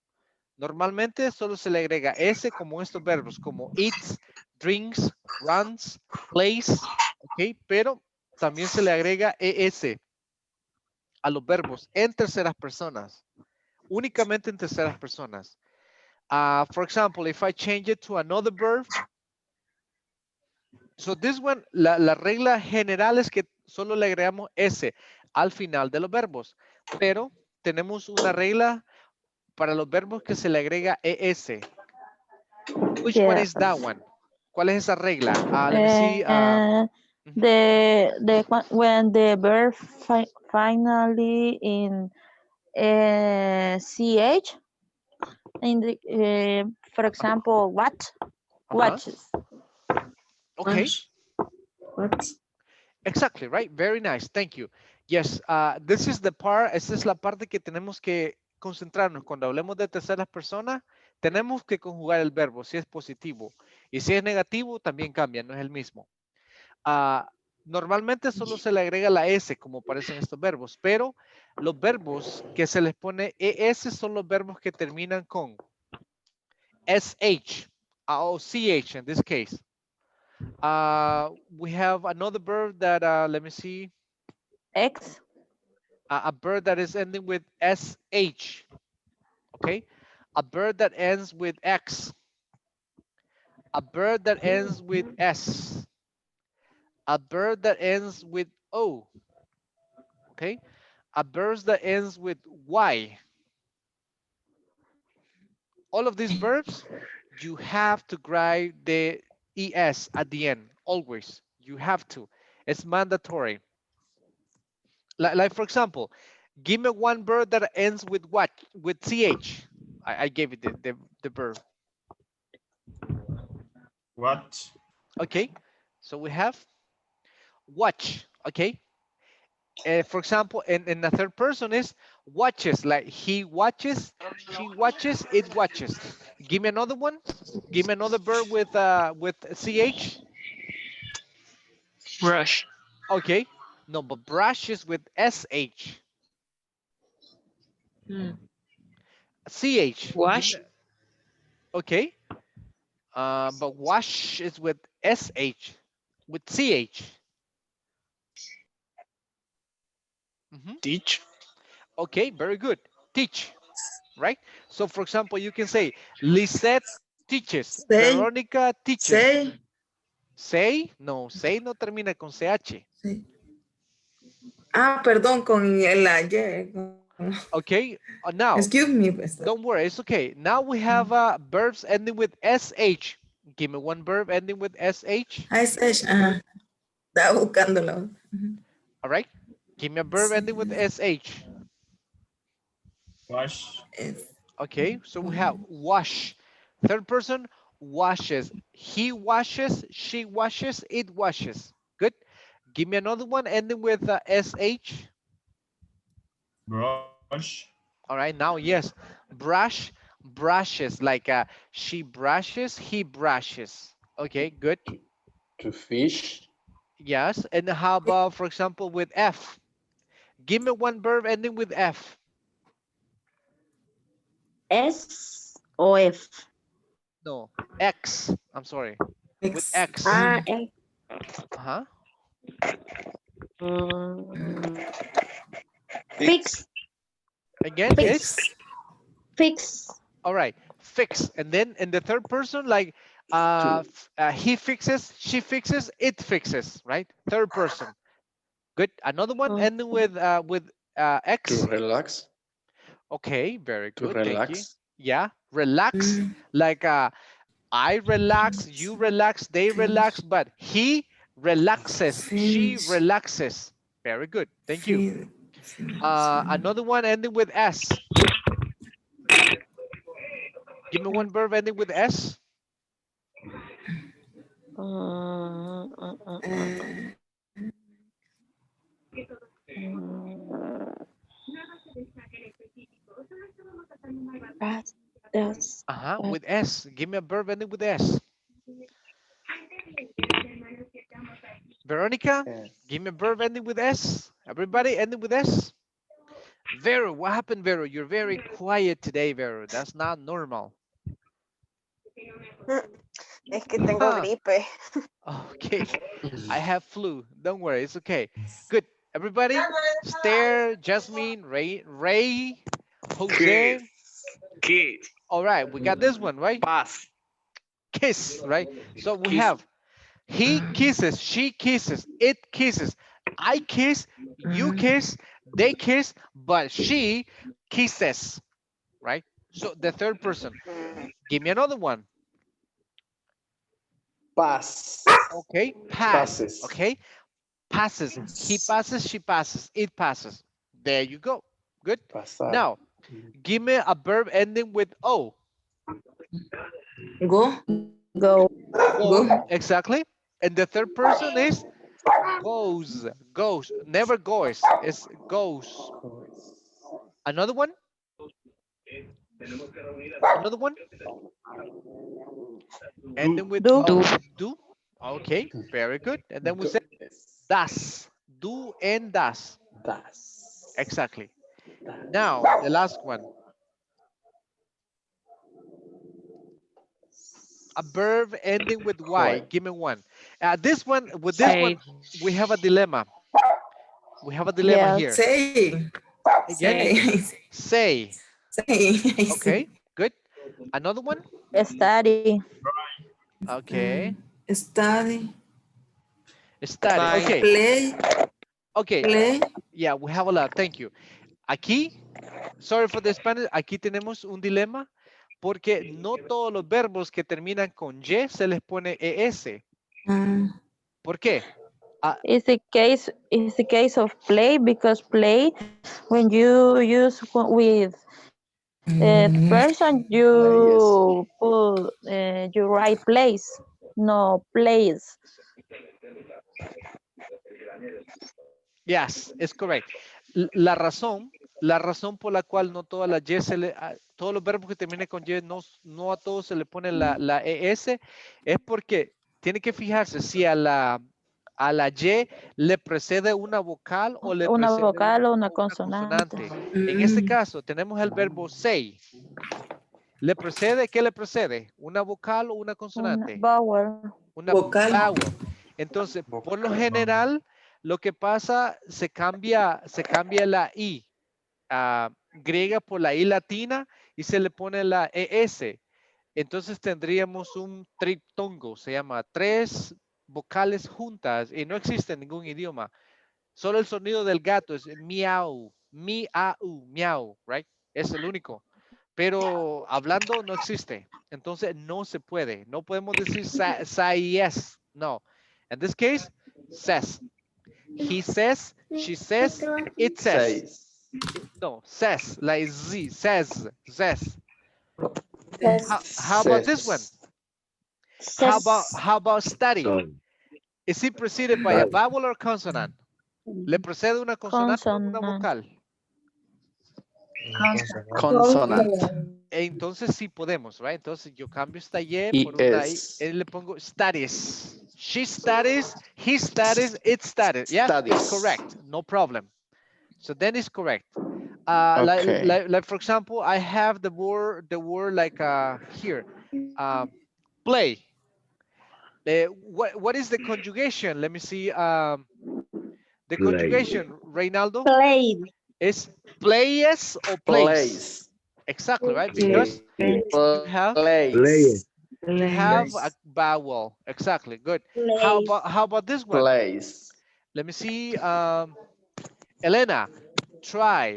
Normalmente solo se le agrega S como estos verbos, como eats, drinks, runs, plays, ¿ok? Pero también se le agrega ES a los verbos en terceras personas, únicamente en terceras personas. For example, if I change it to another verb, so this one, la regla general es que solo le agregamos S al final de los verbos, pero tenemos una regla para los verbos que se le agrega ES. Which one Yeah. is that one? ¿Cuál es esa regla? Let me see. When the verb finally in ch in the for example watches. Okay. What? Exactly, right? Very nice. Thank you. Yes, this is the part, esta es la parte que tenemos que concentrarnos. Cuando hablemos de terceras personas, tenemos que conjugar el verbo, si es positivo. Y si es negativo, también cambia, no es el mismo. Normalmente solo se le agrega la S, como aparecen estos verbos, pero los verbos que se les pone ES son los verbos que terminan con SH o CH in this case. We have another verb that, let me see. X. A verb that is ending with SH, okay? A verb that ends with X. A verb that ends with S. A verb that ends with O, okay? A verb that ends with Y. All of these verbs you have to write the es at the end, always. You have to. It's mandatory. Like for example, give me one verb that ends with what? With ch. I gave it the verb. What? Okay. So we have watch. Okay. For example, in the third person is watches, like he watches, she watches, it watches. Give me another one. Give me another verb with ch. Brush. Okay. No, but brush is with sh. Hmm. Ch. Give Wash. me, okay. But wash is with sh, with ch. Teach. Okay, very good. Teach, right? So for example, you can say Lisette teaches, Say, Veronica teaches. say, Say, no, say no termina con ch. say. Ah, perdón, con la Y. Okay, now, Excuse me. Pues. don't worry, it's okay. Now we have verbs ending with sh. Give me one verb ending with sh. SH, estaba buscándolo. All right, give me a verb ending with sh. Wash. Okay, so we have wash. Third person, washes. He washes, she washes, it washes. Good. Give me another one ending with sh. Brush. All right, now yes. Brush, brushes. Like she brushes, he brushes. Okay, good. To fish. Yes. And how about, for example, with f? Give me one verb ending with f. S o F. No, x. I'm sorry. With x. X. Uh-huh. Fix. Again, Fix. it's Fix. all right. Fix. And then in the third person, like he fixes, she fixes, it fixes, right? Third person. Good. Another one ending with x. To relax. Okay, very To good. Thank you. relax. Yeah, relax. Like I relax, you relax, they relax, but he relaxes, she relaxes. Very good. Thank you. Another one ending with s. Give me one verb ending with s. With s. Give me a verb ending with s. Veronica, give me a verb ending with s. Everybody ending with s. Vero, what happened, Vero? You're very quiet today, Vero. That's not normal. Es que tengo gripe. Okay, I have flu. Don't worry, it's okay. Good. Everybody, Stare, Jasmine, Ray, Jose. Kiss. All right, we got this one, right? Pass. Kiss, right? So we Kiss. have he kisses, she kisses, it kisses, I kiss, you kiss, they kiss, but she kisses, right? So the third person. Give me another one. Pass. Okay, pass. Passes. Okay, passes. He passes, she passes, it passes. There you go. Good. Pasar. Now, give me a verb ending with O. Go. Go. Go. Exactly. And the third person is goes. Goes. Never goes. It's goes. Another one. Another one. Ending with O. Do. Okay. Very good. And then we say das. Do and das. Das. Exactly. Now, the last one. A verb ending with Y. Give me one. This one, with this one, we have a dilemma. We have a dilemma here. Say. Again, say. Say. Okay, good. Another one? Study. Okay. Study. Study. Okay. Play. Okay. Play. Yeah, we have a lot. Thank you. Aquí, sorry for the Spanish. Aquí tenemos un dilema Porque no todos los verbos que terminan con Y se les pone ES. ¿Por qué? It's the case of play, because play, when you use with person, you put you write place, no place. Yes, es correcto. La razón por la cual no todas las Y todos los verbos que terminen con Y, no a todos se le pone la ES, es porque tiene que fijarse si a la Y le precede una vocal o le Una precede vocal o una una consonante. consonante. En este caso, tenemos el verbo say. ¿Le precede? ¿Qué le precede? ¿Una vocal o una Una consonante? vowel. Una Vocal. vowel. Entonces, por lo general, lo que pasa, se cambia la I griega por la I latina y se le pone la ES. Entonces tendríamos un triptongo, se llama 3 vocales juntas y no existe en ningún idioma. Solo el sonido del gato es miau, miau, miau, right? Es el único. Pero hablando no existe. Entonces no se puede. No podemos decir yes. No. In this case, says. He says, she says, it says. No, says, like Z, says. How about this one? How about study? Is it preceded by a vowel or consonant? ¿Le precede una consonante o una vocal? Consonant. Entonces sí podemos, right? Entonces yo cambio esta Y por una I y le pongo studies. She studies, he studies, it studies. Yes, it's correct. No problem. So then it's correct. Like for example, I have the word like here, play. What is the conjugation? Let me see. The conjugation, Reynaldo, Played. is plays or plays. Exactly, right? Because you have a vowel. Exactly. Good. How about this one? Place. Let me see. Elena, try.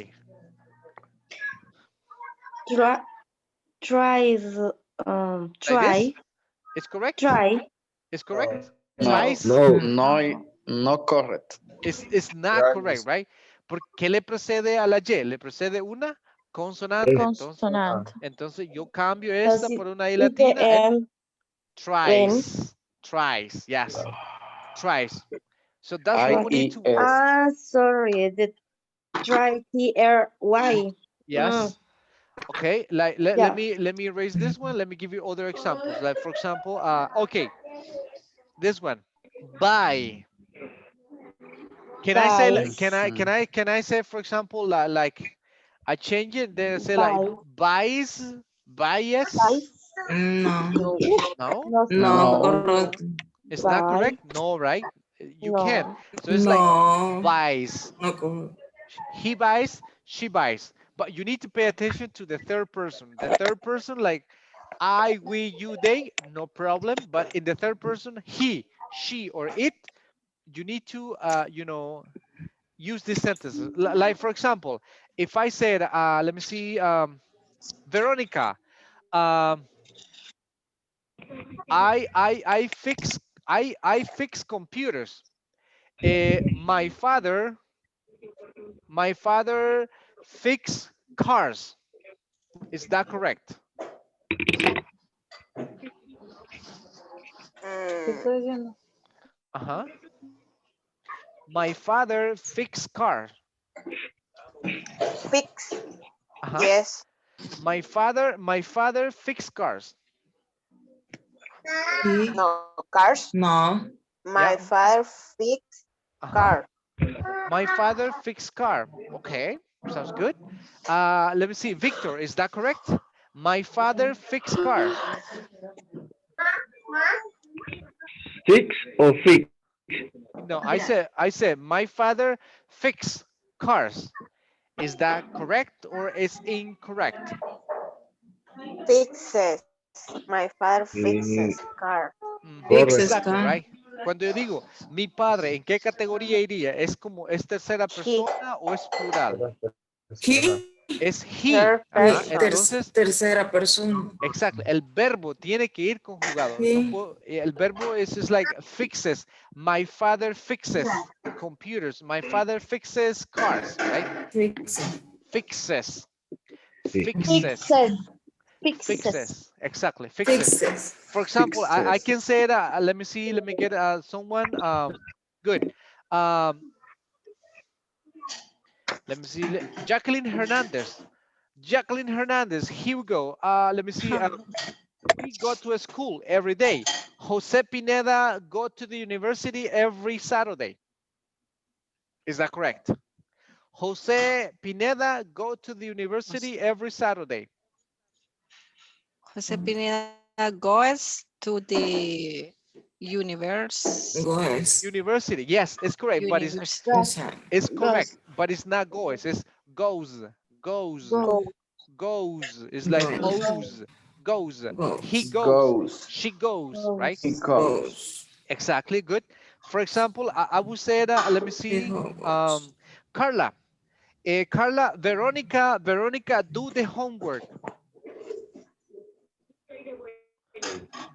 Tries. Like Try. this? It's correct? Try. It's correct? No, Tries? no correct. It's not correct, right? ¿Qué le precede a la Y? Le precede una consonante. Consonante. Entonces yo cambio esta por una I Y que latina. Tries. Tries. Yes. Tries. So that's what we need to work. sorry. The try TRY. Yes. Okay. Like let me erase this one. Let me give you other examples. Like for example, okay. This one. Buy. Can I say can I say for example like I change it then say like buys? No. No. It's not correct? No, right? You can. So it's like buys. He buys, she buys. But you need to pay attention to the third person. The third person, like I, we, you, they, no problem. But in the third person, he, she, or it, you need to, use these sentences. Like, for example, if I said, let me see, Veronica, I fix computers. My father fix cars. Is that correct? My father fix cars. Fix. Yes. My father fix cars. No, cars. No. My father fix car. My father fix car. Okay, sounds good. Let me see, Victor, is that correct? My father fix car. Fix or fix? No, I said my father fix cars. Is that correct or is incorrect? Fixes. My father fixes car. Exactly, right? Cuando yo digo, mi padre, ¿en qué categoría iría? ¿Es como es tercera persona o es plural? He. Es he. Third Ajá, person. entonces, Tercera persona. exacto, el verbo tiene que ir conjugado. No Sí. el verbo is like fixes. My father fixes computers. My father fixes cars, right? Fixes. Fixes. Sí. Fixes. Fixes. Exactly. Fixes. Fixes. For example, I Fixes. can say that. Let me see. Let me get someone. Good. Um, let me see. Jacqueline Hernandez. Jacqueline Hernandez. Here we go. Let me see. We go to a school every day. Jose Pineda go to the university every Saturday. Is that correct? Jose Pineda go to the university every Saturday. Jose Pineda goes to the University. Yes, it's correct, but it's correct, but it's not goes. It's goes, goes, goes. It's like O's, goes. He goes, she goes, right? He goes. Exactly, good. For example, I would say that, let me see, Carla. Carla, Veronica, do the homework.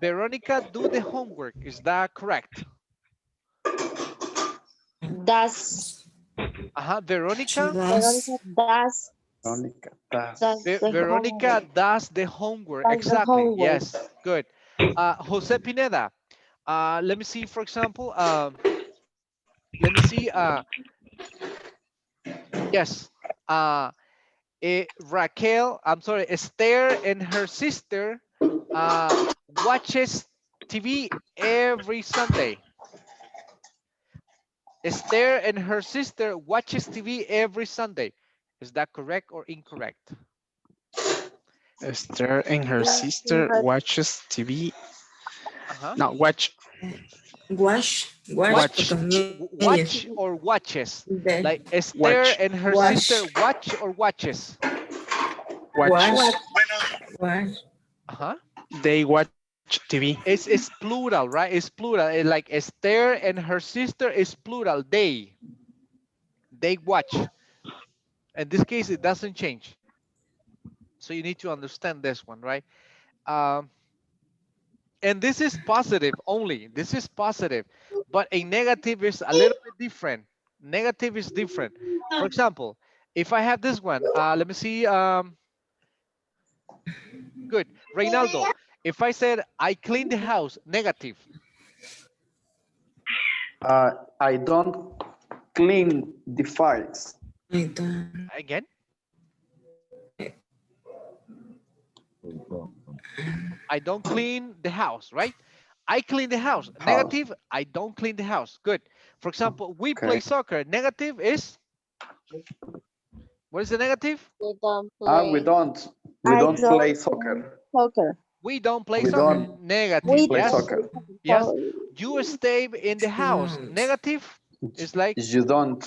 Veronica, do the homework. Is that correct? Does. Veronica. Veronica does. Veronica does. Veronica does the homework. Exactly. Yes. Good. Jose Pineda. Let me see, for example, let me see. Yes. Raquel, I'm sorry, Esther and her sister watches TV every Sunday. Esther and her sister watches TV every Sunday. Is that correct or incorrect? Esther and her sister watches TV. No, Watch. Watch or watches? Like Esther and her sister watch or watches? Watch. They watch TV. It's plural, right? It's plural. Like Esther and her sister is plural. They watch. In this case, it doesn't change. So you need to understand this one, right? And this is positive only. This is positive, but a negative is a little bit different. Negative is different. For example, if I have this one, let me see. Good. Reynaldo, if I said I clean the house, negative. I don't clean the files. Again? I don't clean the house, right? I clean the house. Negative, I don't clean the house. Good. For example, we play soccer. Negative is? What is the negative? We don't We don't play soccer. We don't play We soccer. don't Negative, play yes. soccer. Yes. You stay in the house. Negative is like? You don't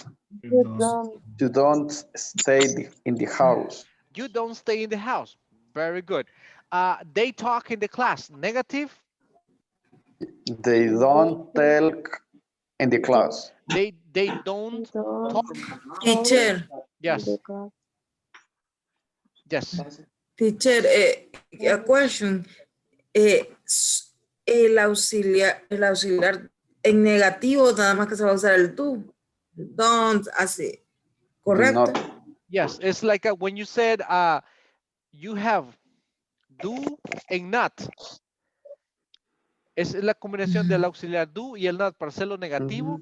stay in the house. You don't stay in the house. Very good. They talk in the class. Negative? They don't talk in the class. They don't talk. Teacher. Yes. Yes. Teacher, a question. El auxiliar en negativo nada más que se va a usar el do. Don't, así. ¿Correcto? Yes, it's like when you said you have do and not. Es la combinación del auxiliar do y el not para hacerlo negativo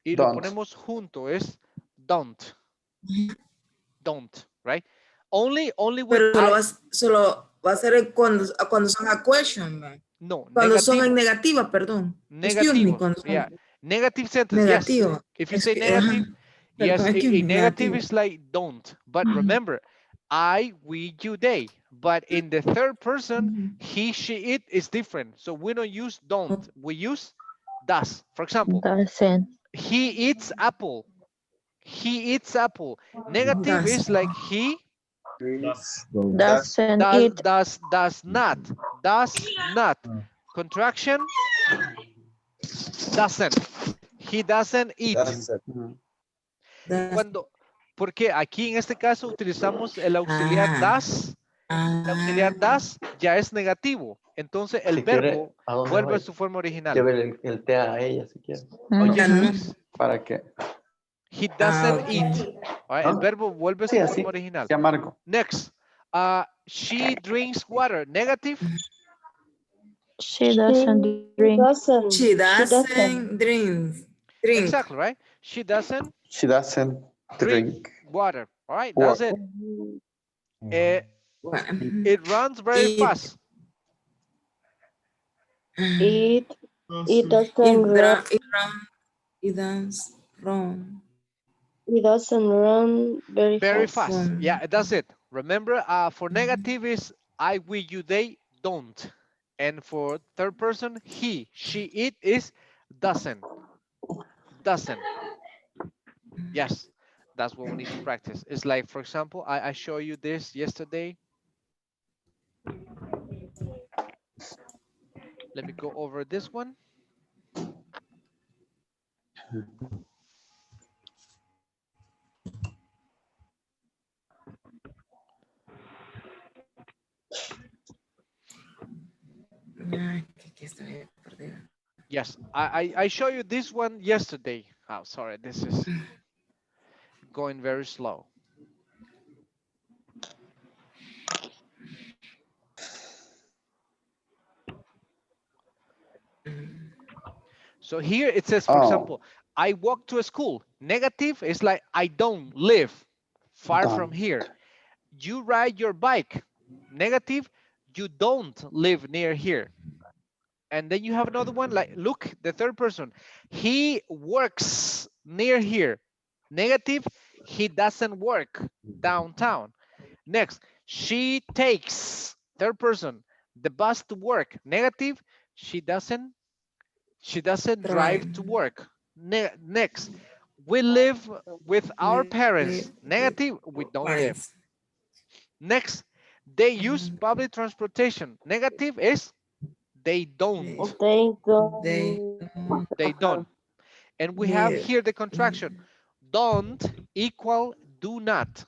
y lo ponemos junto. Es don't. Don't, right? Only when pero solo va a ser cuando son a question, man. No, cuando negativo. son en negativa, perdón. Negativo. Yeah. Negative sentence. Negativo. Yes. If you say negative, yes, a negative is like don't. But remember, I, we, you, they. But in the third person, he, she, it is different. So we don't use don't. We use does. For example, he eats apple. He eats apple. Negative is like he Doesn't eat. does not. Does not. Contraction, doesn't. He doesn't eat. Porque aquí en este caso utilizamos el auxiliar Ah, das. El auxiliar das ya es negativo. Entonces el Si quiere, verbo ¿a dónde vuelve a voy? su forma original. Llévele el té a ella si quiere. Oh, ya yes, no. please. ¿Para qué? He doesn't Ok. eat. All right, el ¿Ah? verbo vuelve a Sí, su así. forma original. Se amargo. Next. She drinks water. Negative. She doesn't drink. Doesn't. She doesn't. doesn't drink. Exactly, right? She doesn't She doesn't drink drink water. All right, that's water. it. Mhm. It runs very It, fast. It it, doesn't run. it does run. It doesn't run very Very fast. fast. Yeah, that's it. Remember, for negative is I, we, you, they don't. And for third person, he, she, it is doesn't. Doesn't. Yes, that's what we need to practice. It's like, for example, I show you this yesterday. Let me go over this one. Ay, que estoy perdida. Yes, I show you this one yesterday. Oh, sorry, this is going very slow. So here it says, for example, I walk to a school. Negative is like I don't live far from here. You ride your bike. Negative, you don't live near here. And then you have another one like, look, the third person. He works near here. Negative, he doesn't work downtown. Next, she takes, third person, the bus to work. Negative, she doesn't drive to work. Next, we live with our parents. Negative, we don't live. Next, they use public transportation. Negative is they don't. They don't. They don't. And we have here the contraction. Don't equal do not.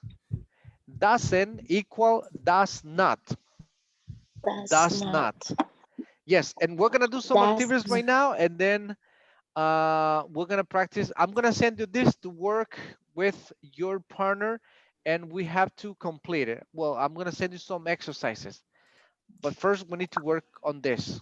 Doesn't equal does not. Does not. Yes, and we're gonna do some activities right now, and then we're gonna practice. I'm gonna send you this to work with your partner, and we have to complete it. Well, I'm gonna send you some exercises, but first we need to work on this.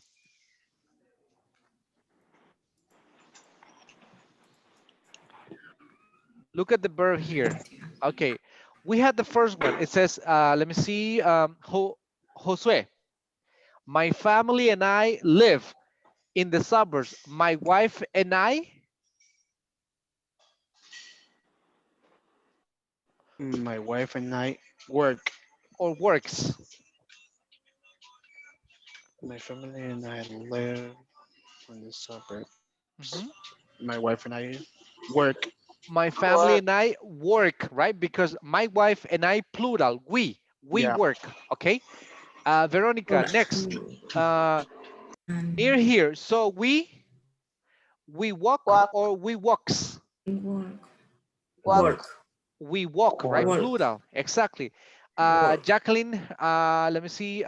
Look at the verb here. Okay, we had the first one. It says, let me see, Josue, my family and I live in the suburbs. My wife and I. My wife and I work. Or works. My family and I live in the suburbs. Mhm. My wife and I work. My family and I work, right? Because my wife and I, plural, we Yeah. work, okay? Veronica, next, near here. So we walk or we walks? Work. We walk, right? Work. Plural, exactly. Jacqueline, let me see.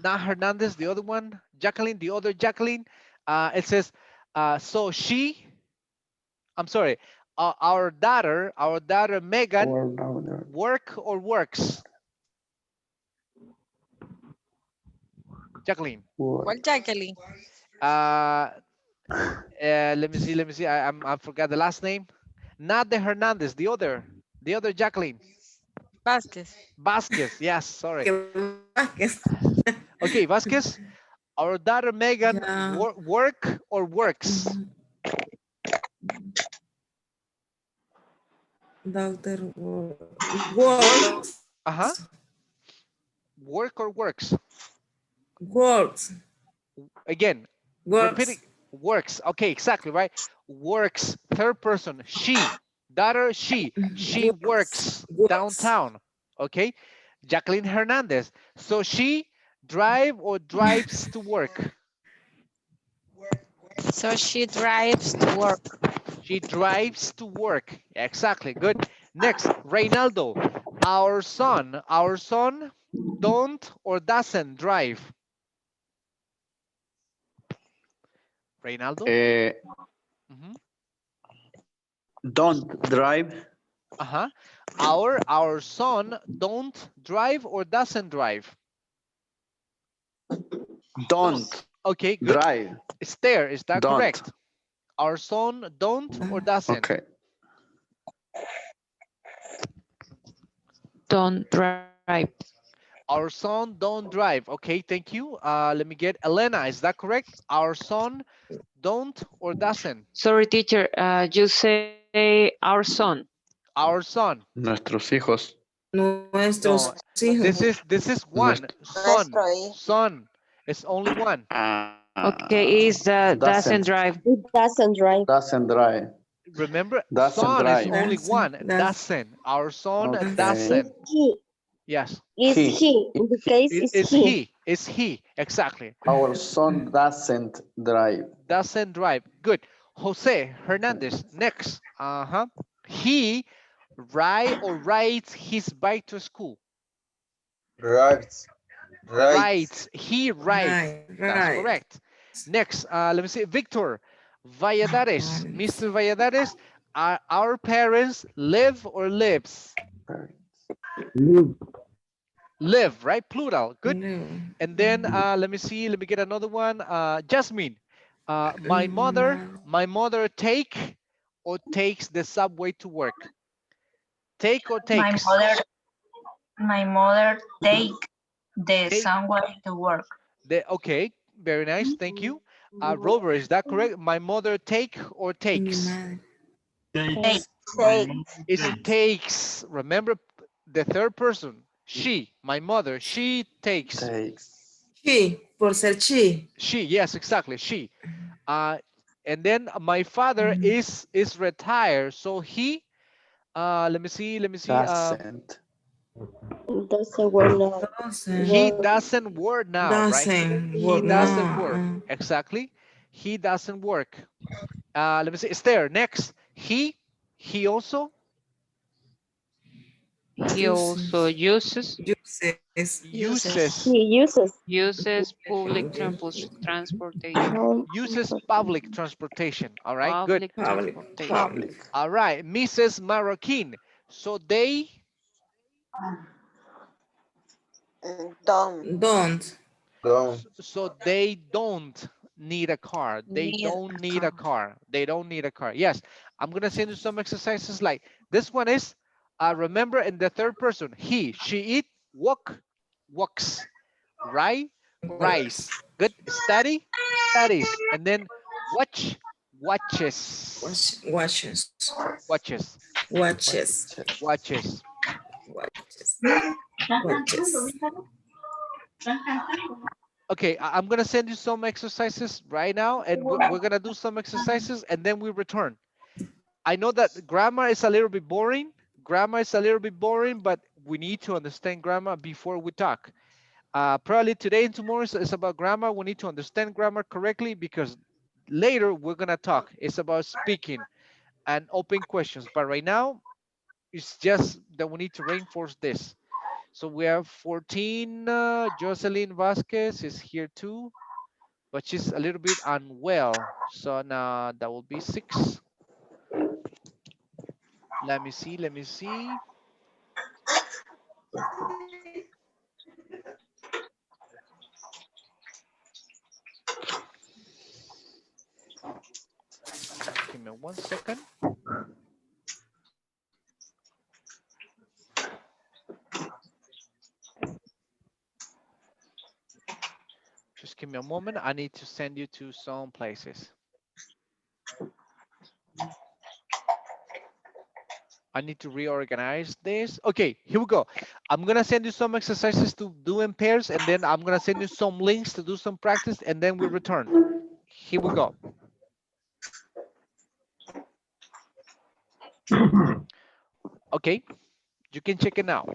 Not Hernandez, the other one. Jacqueline, the other Jacqueline. It says, so she, I'm sorry, our daughter Megan, work or works? Jacqueline. What Jacqueline? Let me see. I forgot the last name. Not the Hernandez, the other Jacqueline. Vasquez. Vasquez, yes, sorry. Vasquez. Okay, Vasquez, our daughter Megan, work or works? Doctor works. Uh-huh. Work or works? Works. Again, repeating. Works. Okay, exactly, right? Works, third person, she. Daughter, she works downtown. Okay, Jacqueline Hernandez. So she drive or drives to work? So she drives to work. She drives to work. Exactly. Good. Next, Reynaldo. Our son don't or doesn't drive. Reynaldo? Mhm. Don't drive. Uh-huh. Our son don't drive or doesn't drive. Don't Okay, good. drive. It's there. Is that Don't. correct? Our son don't or doesn't? Okay. Don't drive. Our son don't drive. Okay, thank you. Let me get Elena. Is that correct? Our son don't or doesn't? Sorry, teacher. You say our son. Our son. Nuestros hijos. No, Nuestros this is one. Son. Son. It's only one. Okay, is doesn't drive. It doesn't drive. Doesn't drive. Remember, Doesn't son is drive. only one. Doesn't. Our son Okay. doesn't. He. Yes. Is he. In the case, is Is he. he. Is he. Exactly. Our son doesn't drive. Doesn't drive. Good. Jose Hernandez. Next. He rides his bike to school. Rides. Rides. He rides. That's Right. correct. Next, let me see. Victor Valladares. Mr. Valladares, our parents live or lives? Live, right? Plural. Good. And then let me see. Let me get another one. Jasmine. My mother take or takes the subway to work? Take or takes? My mother take the Take. subway to work. Okay, very nice. Thank you. Robert, is that correct? My mother take or takes? Takes. It's takes. Remember the third person. She, my mother, she takes. She, por ser she. She, yes, exactly. She. And then my father is retired, so he. Let me see. Doesn't. Doesn't work now. He doesn't work now, right? He doesn't work. No. Exactly. He doesn't work. Let me see. Esther, next. He also He also uses uses public transportation. uses public transportation. All right, good. Public transportation. All right, Mrs. Marroquin. So they Don't. so they don't need a car. They don't need a car. They don't need a car. Yes, I'm gonna send you some exercises like this one is remember in the third person, he, she, it, walks, right, rise. Good. Studies, and then watches. Watches. Watches. Watches. Watches. Okay, I'm gonna send you some exercises right now, and we're gonna do some exercises, and then we return. I know that grammar is a little bit boring. But we need to understand grammar before we talk. Probably today and tomorrow is about grammar. We need to understand grammar correctly because later we're gonna talk. It's about speaking and open questions. But right now, it's just that we need to reinforce this. So we have 14. Jocelyn Vasquez is here too, but she's a little bit unwell. So now that will be 6. Let me see. Give me 1 second. Just give me a moment. I need to send you to some places. I need to reorganize this. Okay, here we go. I'm gonna send you some exercises to do in pairs, and then I'm gonna send you some links to do some practice, and then we return. Here we go. Okay, you can check it now.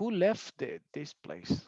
Who left this place?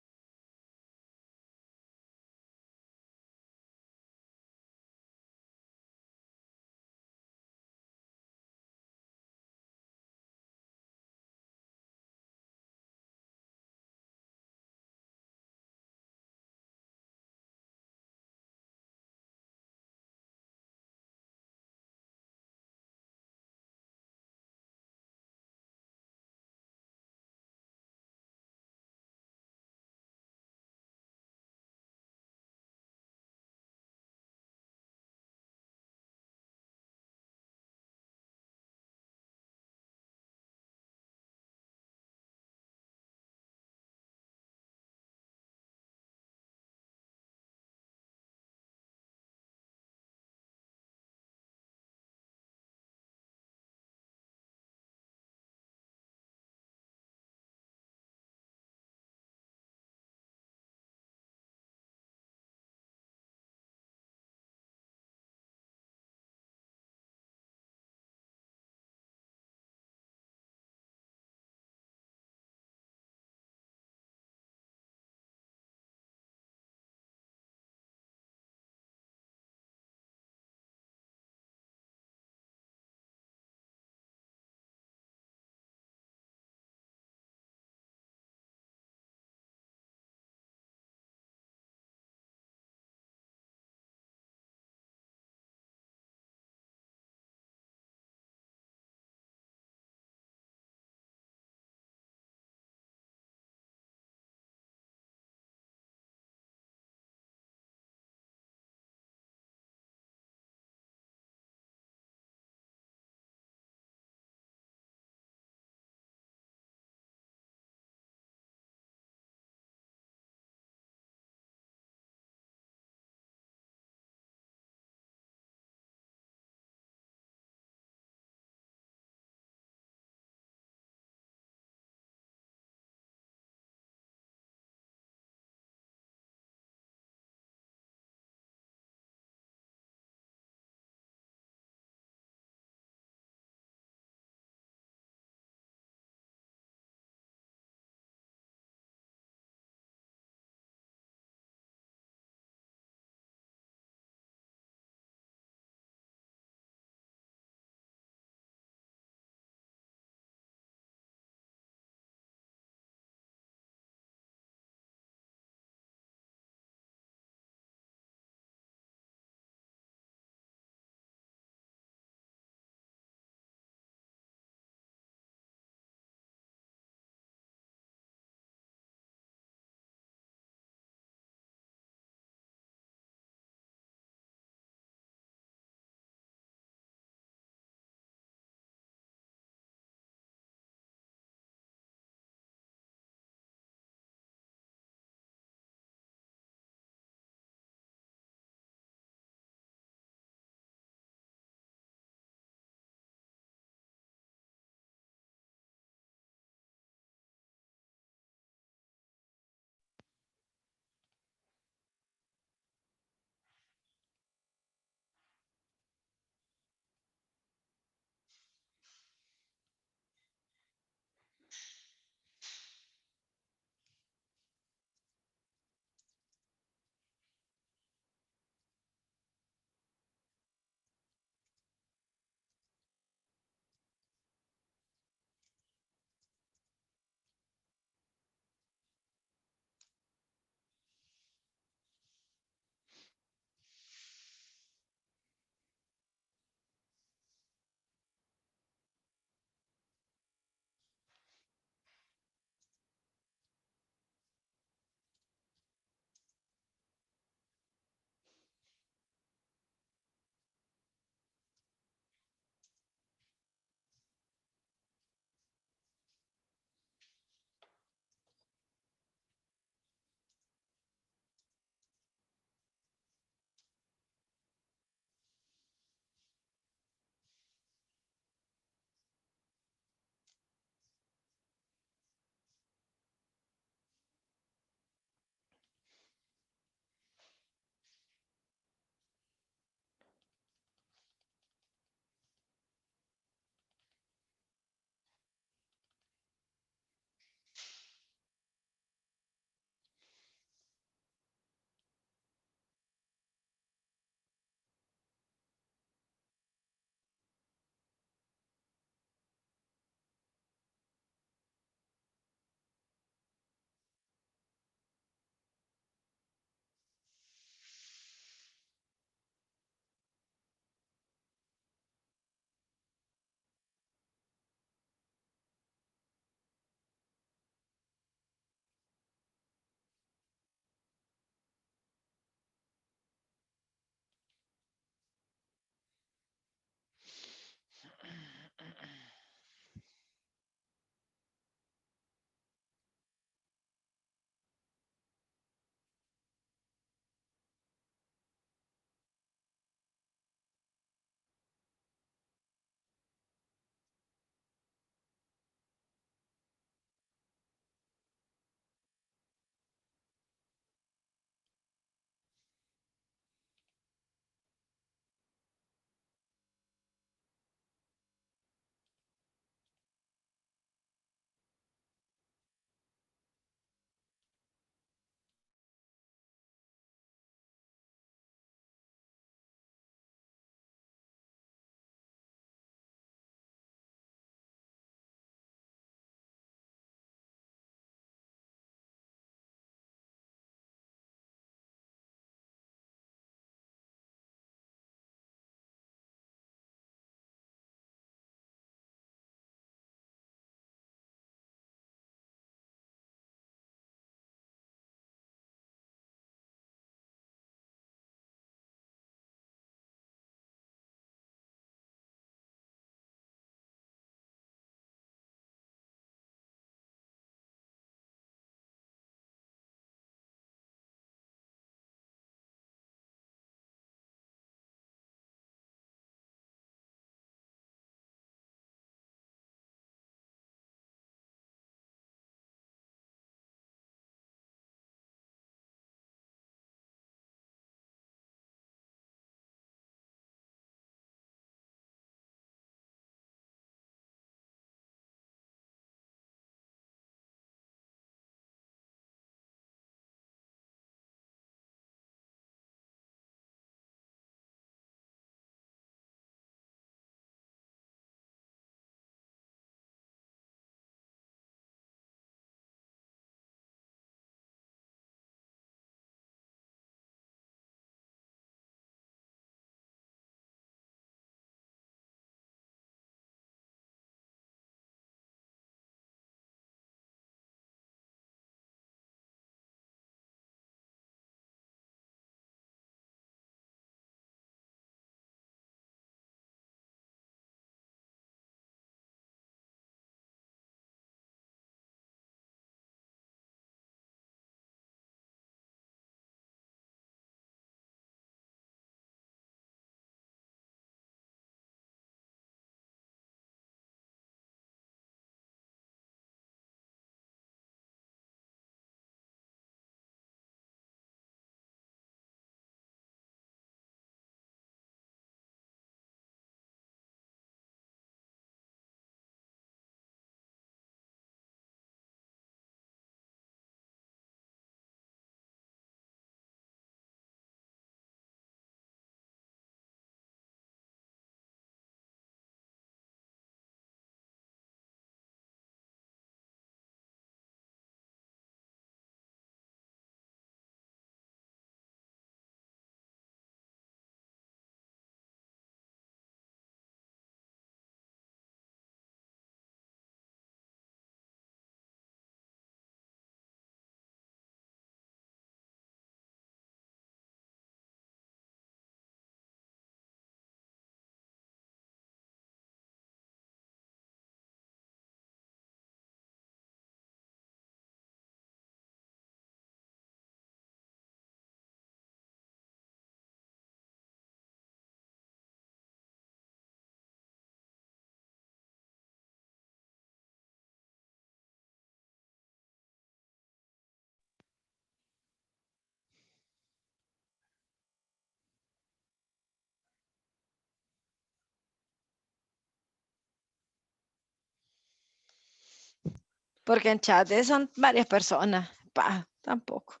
Porque en chat son varias personas. Pa, tampoco.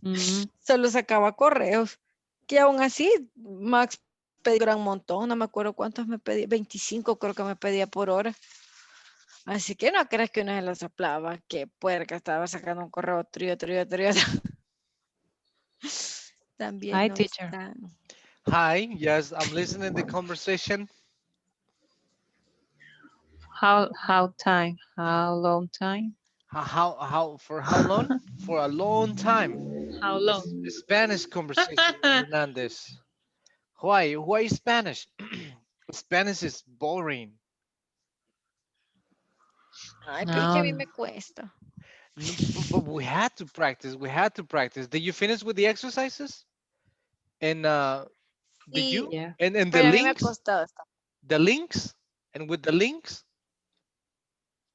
Mm, Solo sacaba correos. Que aún así, Max pedía un gran montón. No me acuerdo cuántos me pedía. 25 creo que me pedía por hora. Así que no crees que uno se lo soplaba. Que puerca, estaba sacando un correo otro y otro y otro y otro. También Hi, no teacher. está. Hi, yes, I'm listening the conversation. How time? How long time? For how long? For a long time. How long? Spanish conversation, Hernandez. Why Spanish? Spanish is boring. Ay, pero es que a mí Um, me cuesta. No, but we had to practice. We had to practice. Did you finish with the exercises? And did Sí, you? yeah. And pero a mí me ha costado. the links, and with the links,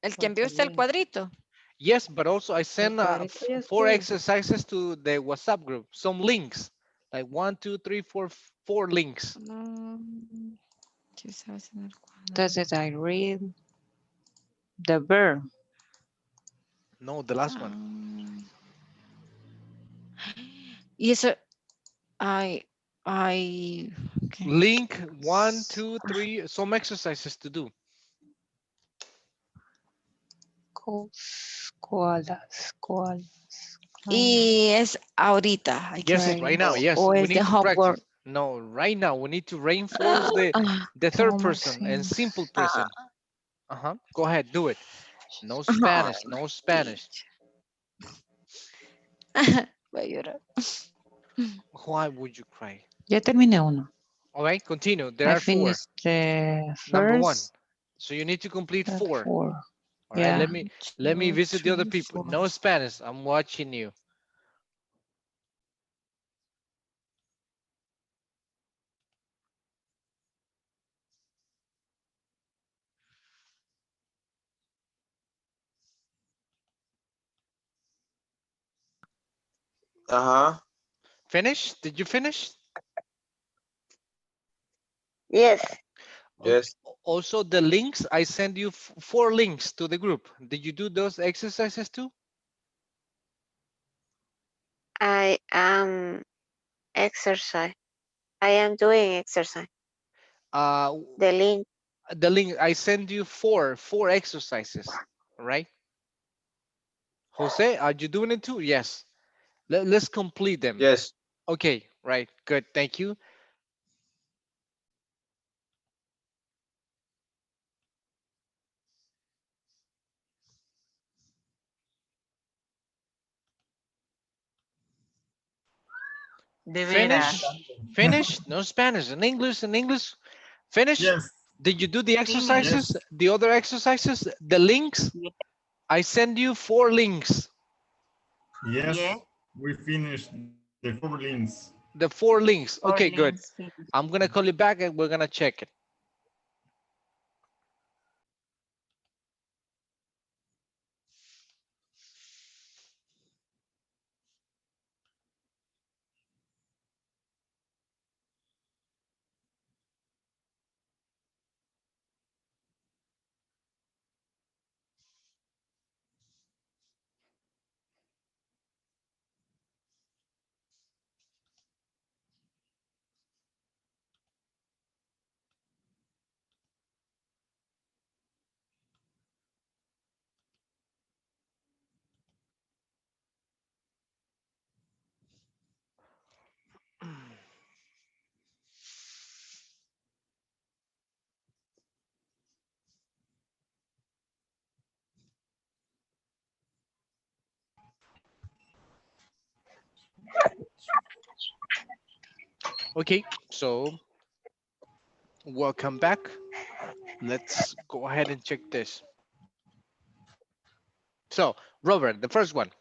El que envió usted el cuadrito. yes. But also I El sent cuadrito ya four estuvo. exercises to the WhatsApp group. Some links, like 1, 2, 3, 4, 4 links. ¿Qué sabes en el cuadro? Entonces, I read the verb. No, the last one. Y eso, ay, okay. Link 1, 2, 3. Some exercises to do. Koalas. Y es ahorita, hay que Yes, ver. right now. Yes, O we es de need to homework. practice. No, right now we need to reinforce the third Thomas person and Sims. simple present. Go ahead, do it. No Spanish, no Spanish. Voy a llorar. Why would you cry? Ya terminé uno. All right, continue. There I are 4. finished the Number 1. first So you need to complete 4. 4. All right, Yeah. let me 2, visit the other 3, people. 4. No Spanish. I'm watching you. Finish? Did you finish? Yes. Yes. Also, the links, I send you 4 links to the group. Did you do those exercises too? I am exercise. I am doing exercise. Uh, The link. the link, I send you four exercises, right? Jose, are you doing it too? Yes. Let's complete them. Yes. Okay, right. Good. Thank you. De Finish. veras. Finish. No Spanish. In English. In English. Finish. Yes. Did you do the Finish. exercises? The other exercises? The links? Yeah. I send you 4 links. Yes. Yeah. We finished the 4 links. The 4 links. Four Okay, good. links finished. I'm going to call you back and we're going to check it. Okay, so welcome back. Let's go ahead and check this. So, Robert, the first one.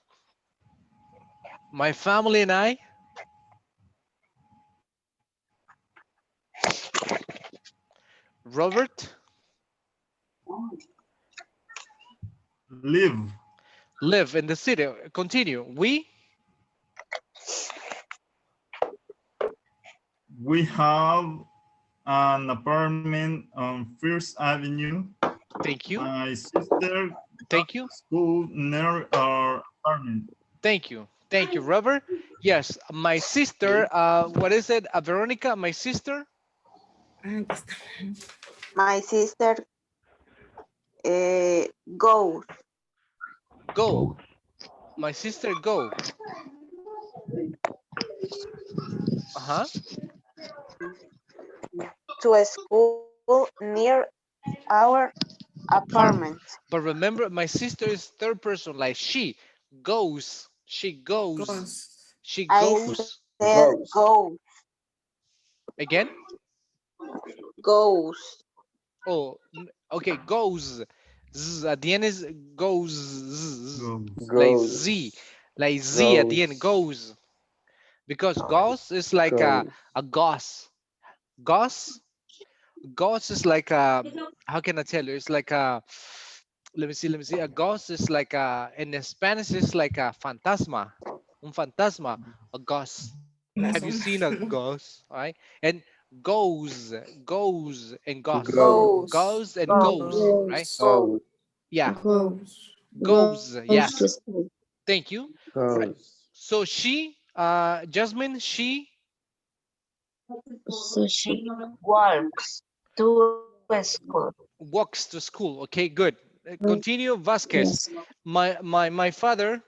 My family and I. Robert. Live in the city. Continue. We have an apartment on First Avenue. Thank you. My sister Thank you. School near our apartment. Thank you. Thank you, Robert. Yes, my sister, what is it? Veronica, my sister? My sister goes Go. My sister go. Uh-huh. to a school near our apartment. But remember, my sister is third person, like she goes. She goes. Goes. She I goes. said go, Again? goes, Oh, okay, goes. Z, at the end is goes. Z, like Goes. Z. Like Z at the end, Goes. goes. Because goes is like Goes. a gauze. Gauze? Gauze is like a, how can I tell you? It's like a, let me see. A ghost is like a, in Spanish, it's like a fantasma. Un fantasma, a ghost. Have you seen a ghost? All right. And goes, and ghost. Goes. goes, Goes and goes, right? Goes. Goes. Yeah. Goes. Goes. Yes. to school. Thank you. Right. Goes. So she, Jasmine, she So she Walks to school. walks to school. Okay, good. Continue, Vasquez. yes. My father,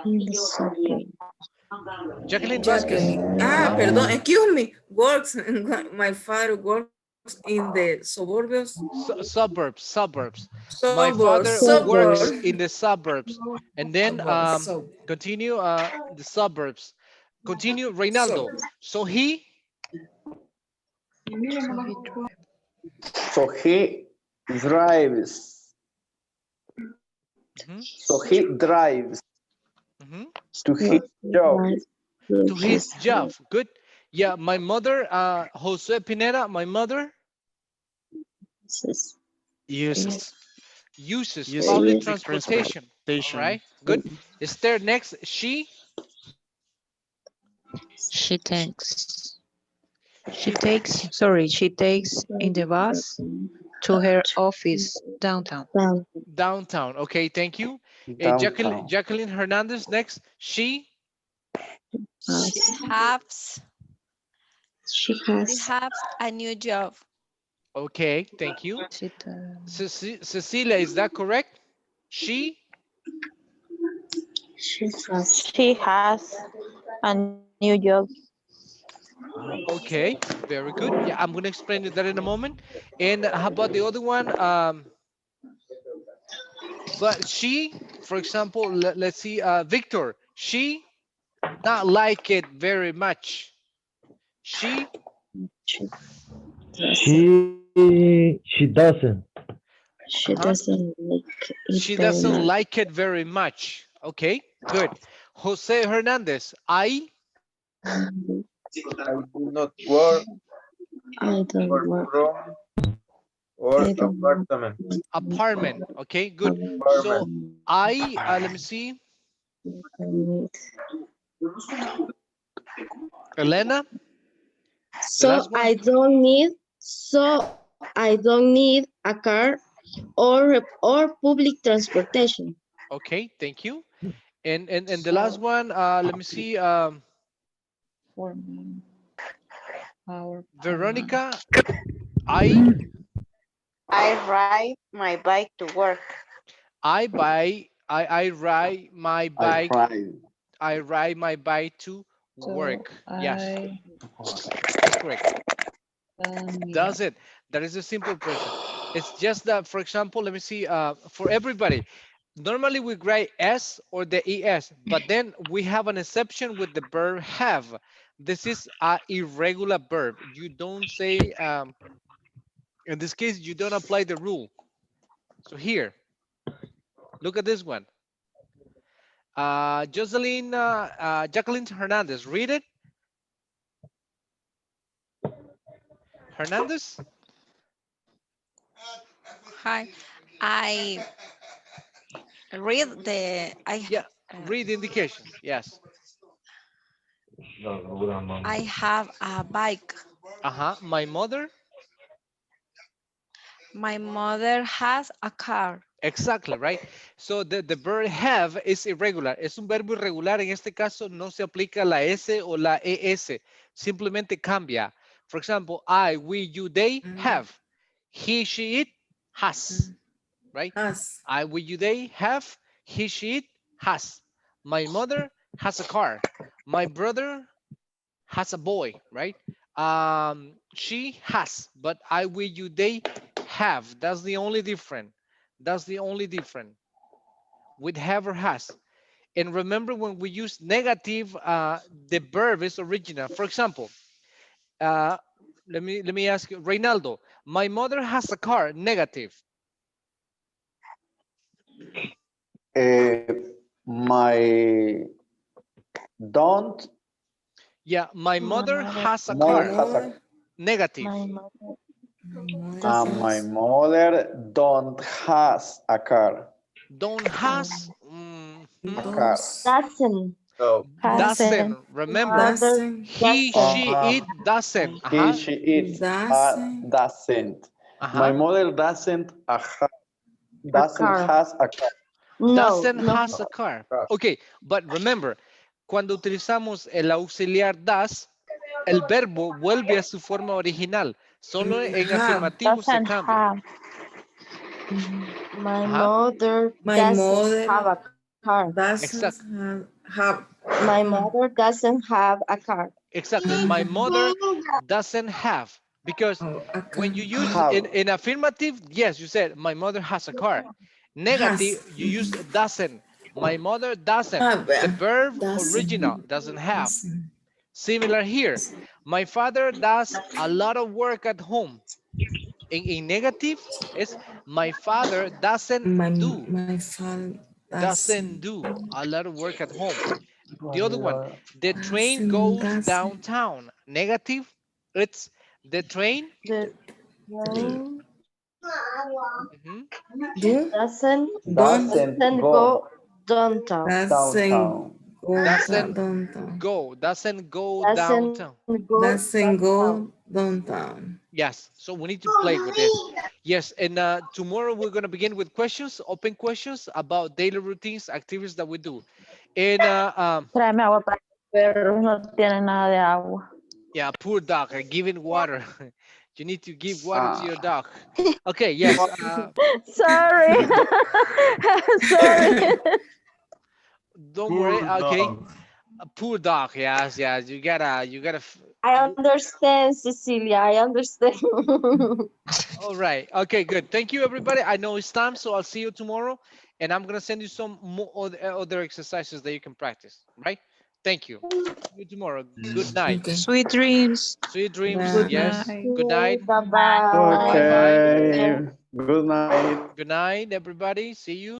In the subway. Jacqueline Vasquez. Jacqueline. Ah, Uh-huh. perdón, excuse me. Works. My father works in the suburbios. Suburbs. My Suburbs. father Suburb. works in the suburbs. And then Suburbs. So. continue the suburbs. Continue, So. Reynaldo. So he So he drives. mhm, So he drives mhm, to his job. to his job. Good. Yeah, my mother, Jose Pineda, my mother Uses uses uses public public transportation. All transportation. right, good. Esther, next, she She takes. She takes in the bus to her office downtown. downtown. Okay, thank you. Downtown. Jacqueline Hernandez, next, She has She she has has a new job. okay, thank you. She does. Cecilia, is that correct? She She has a new job. Okay, very good. Yeah, I'm going to explain you that in a moment. And how about the other one? But she, for example, let's see, Victor, she not like it very much. She, She doesn't. uh-huh, like she doesn't like it very much. Okay, good. Jose Hernandez, I do not work I don't or work. from or I don't work. apartment. apartment. Okay, good. So let me see, Elena, the So last one. I don't need a car or public transportation. Okay, thank you. And the last one, let me see, For me, our Veronica, I I ride my bike to work. I ride my I bike. drive. I ride my bike to so work. Yes, I that's correct. yeah. Does it? That is a simple present. It's just that, for example, let me see, for everybody, normally we write S or the ES, but then we have an exception with the verb have. This is a irregular verb. You don't say, in this case, you don't apply the rule. So here, look at this one. Jacqueline Hernandez, read it. Hernandez? Hi. I read the Yeah, uh, read the indications. Yes. I have a bike. My mother. My mother has a car. Exactly, right? So the verb have is irregular. Es un verbo irregular. En este caso no se aplica la S o la ES. Simplemente cambia. For example, I, we, you, they have. He, she, it has. Right? Has. I, we, you, they have. He, she, it has. My mother has a car. My brother has a boy, right? She has, but I, we, you, they have. That's the only difference. That's the only difference with have or has. And remember, when we use negative, the verb is original. For example, uh, let me ask you, Reynaldo. My mother has a car. Negative. My don't Yeah, my mother has a mother car. has a Negative. my mother don't has a car. Don't has. A car. Doesn't. So Doesn't. Remember, Mother he, doesn't. she, it doesn't. he she it doesn't. My mother doesn't A doesn't car. has a car. No, Doesn't no. has a car. Ok, but remember, cuando utilizamos el auxiliar does, el verbo vuelve a su forma original. Solo en Have. afirmativo se cambia. My Ajá, mother My doesn't have mother a car. doesn't exacto. have. My mother doesn't have a car. Exactly. My mother doesn't have. Because A when car. you use Have. in affirmative, yes, you said, my mother has a car. Negative, Has. you use doesn't. My mother doesn't. The Have. verb original Doesn't. doesn't have. Doesn't. Similar here. My father does a lot of work at home. In negative, is my father doesn't do. My father Doesn't doesn't. do a lot of work at home. The other one, the train goes Doesn't. downtown. Negative, it's the train. The train Mhm. Do. doesn't Don't. doesn't go downtown. Doesn't go Doesn't downtown. doesn't go Doesn't downtown. go Doesn't downtown. go downtown. Yes, so we need to play with this. Yes, and tomorrow we're going to begin with questions, open questions about daily routines, activities that we do. And Tráeme agua para los perros, no tienen nada de agua. yeah, poor dog, giving water. You need to give water to your Ah. dog. Okay, yes. Sorry. Sorry. Don't worry. Poor Okay, dog. poor dog. Yes, yes. You gotta. I understand, Cecilia. I understand. All right. Okay, good. Thank you, everybody. I know it's time, so I'll see you tomorrow. And I'm going to send you some more other exercises that you can practice, right? Thank you. See you tomorrow. Good night. Okay. Sweet dreams. Sweet dreams. Bye. Good Yes. night. Good night. Bye bye. Bye-bye. Okay. Good night. Good night, everybody. See you.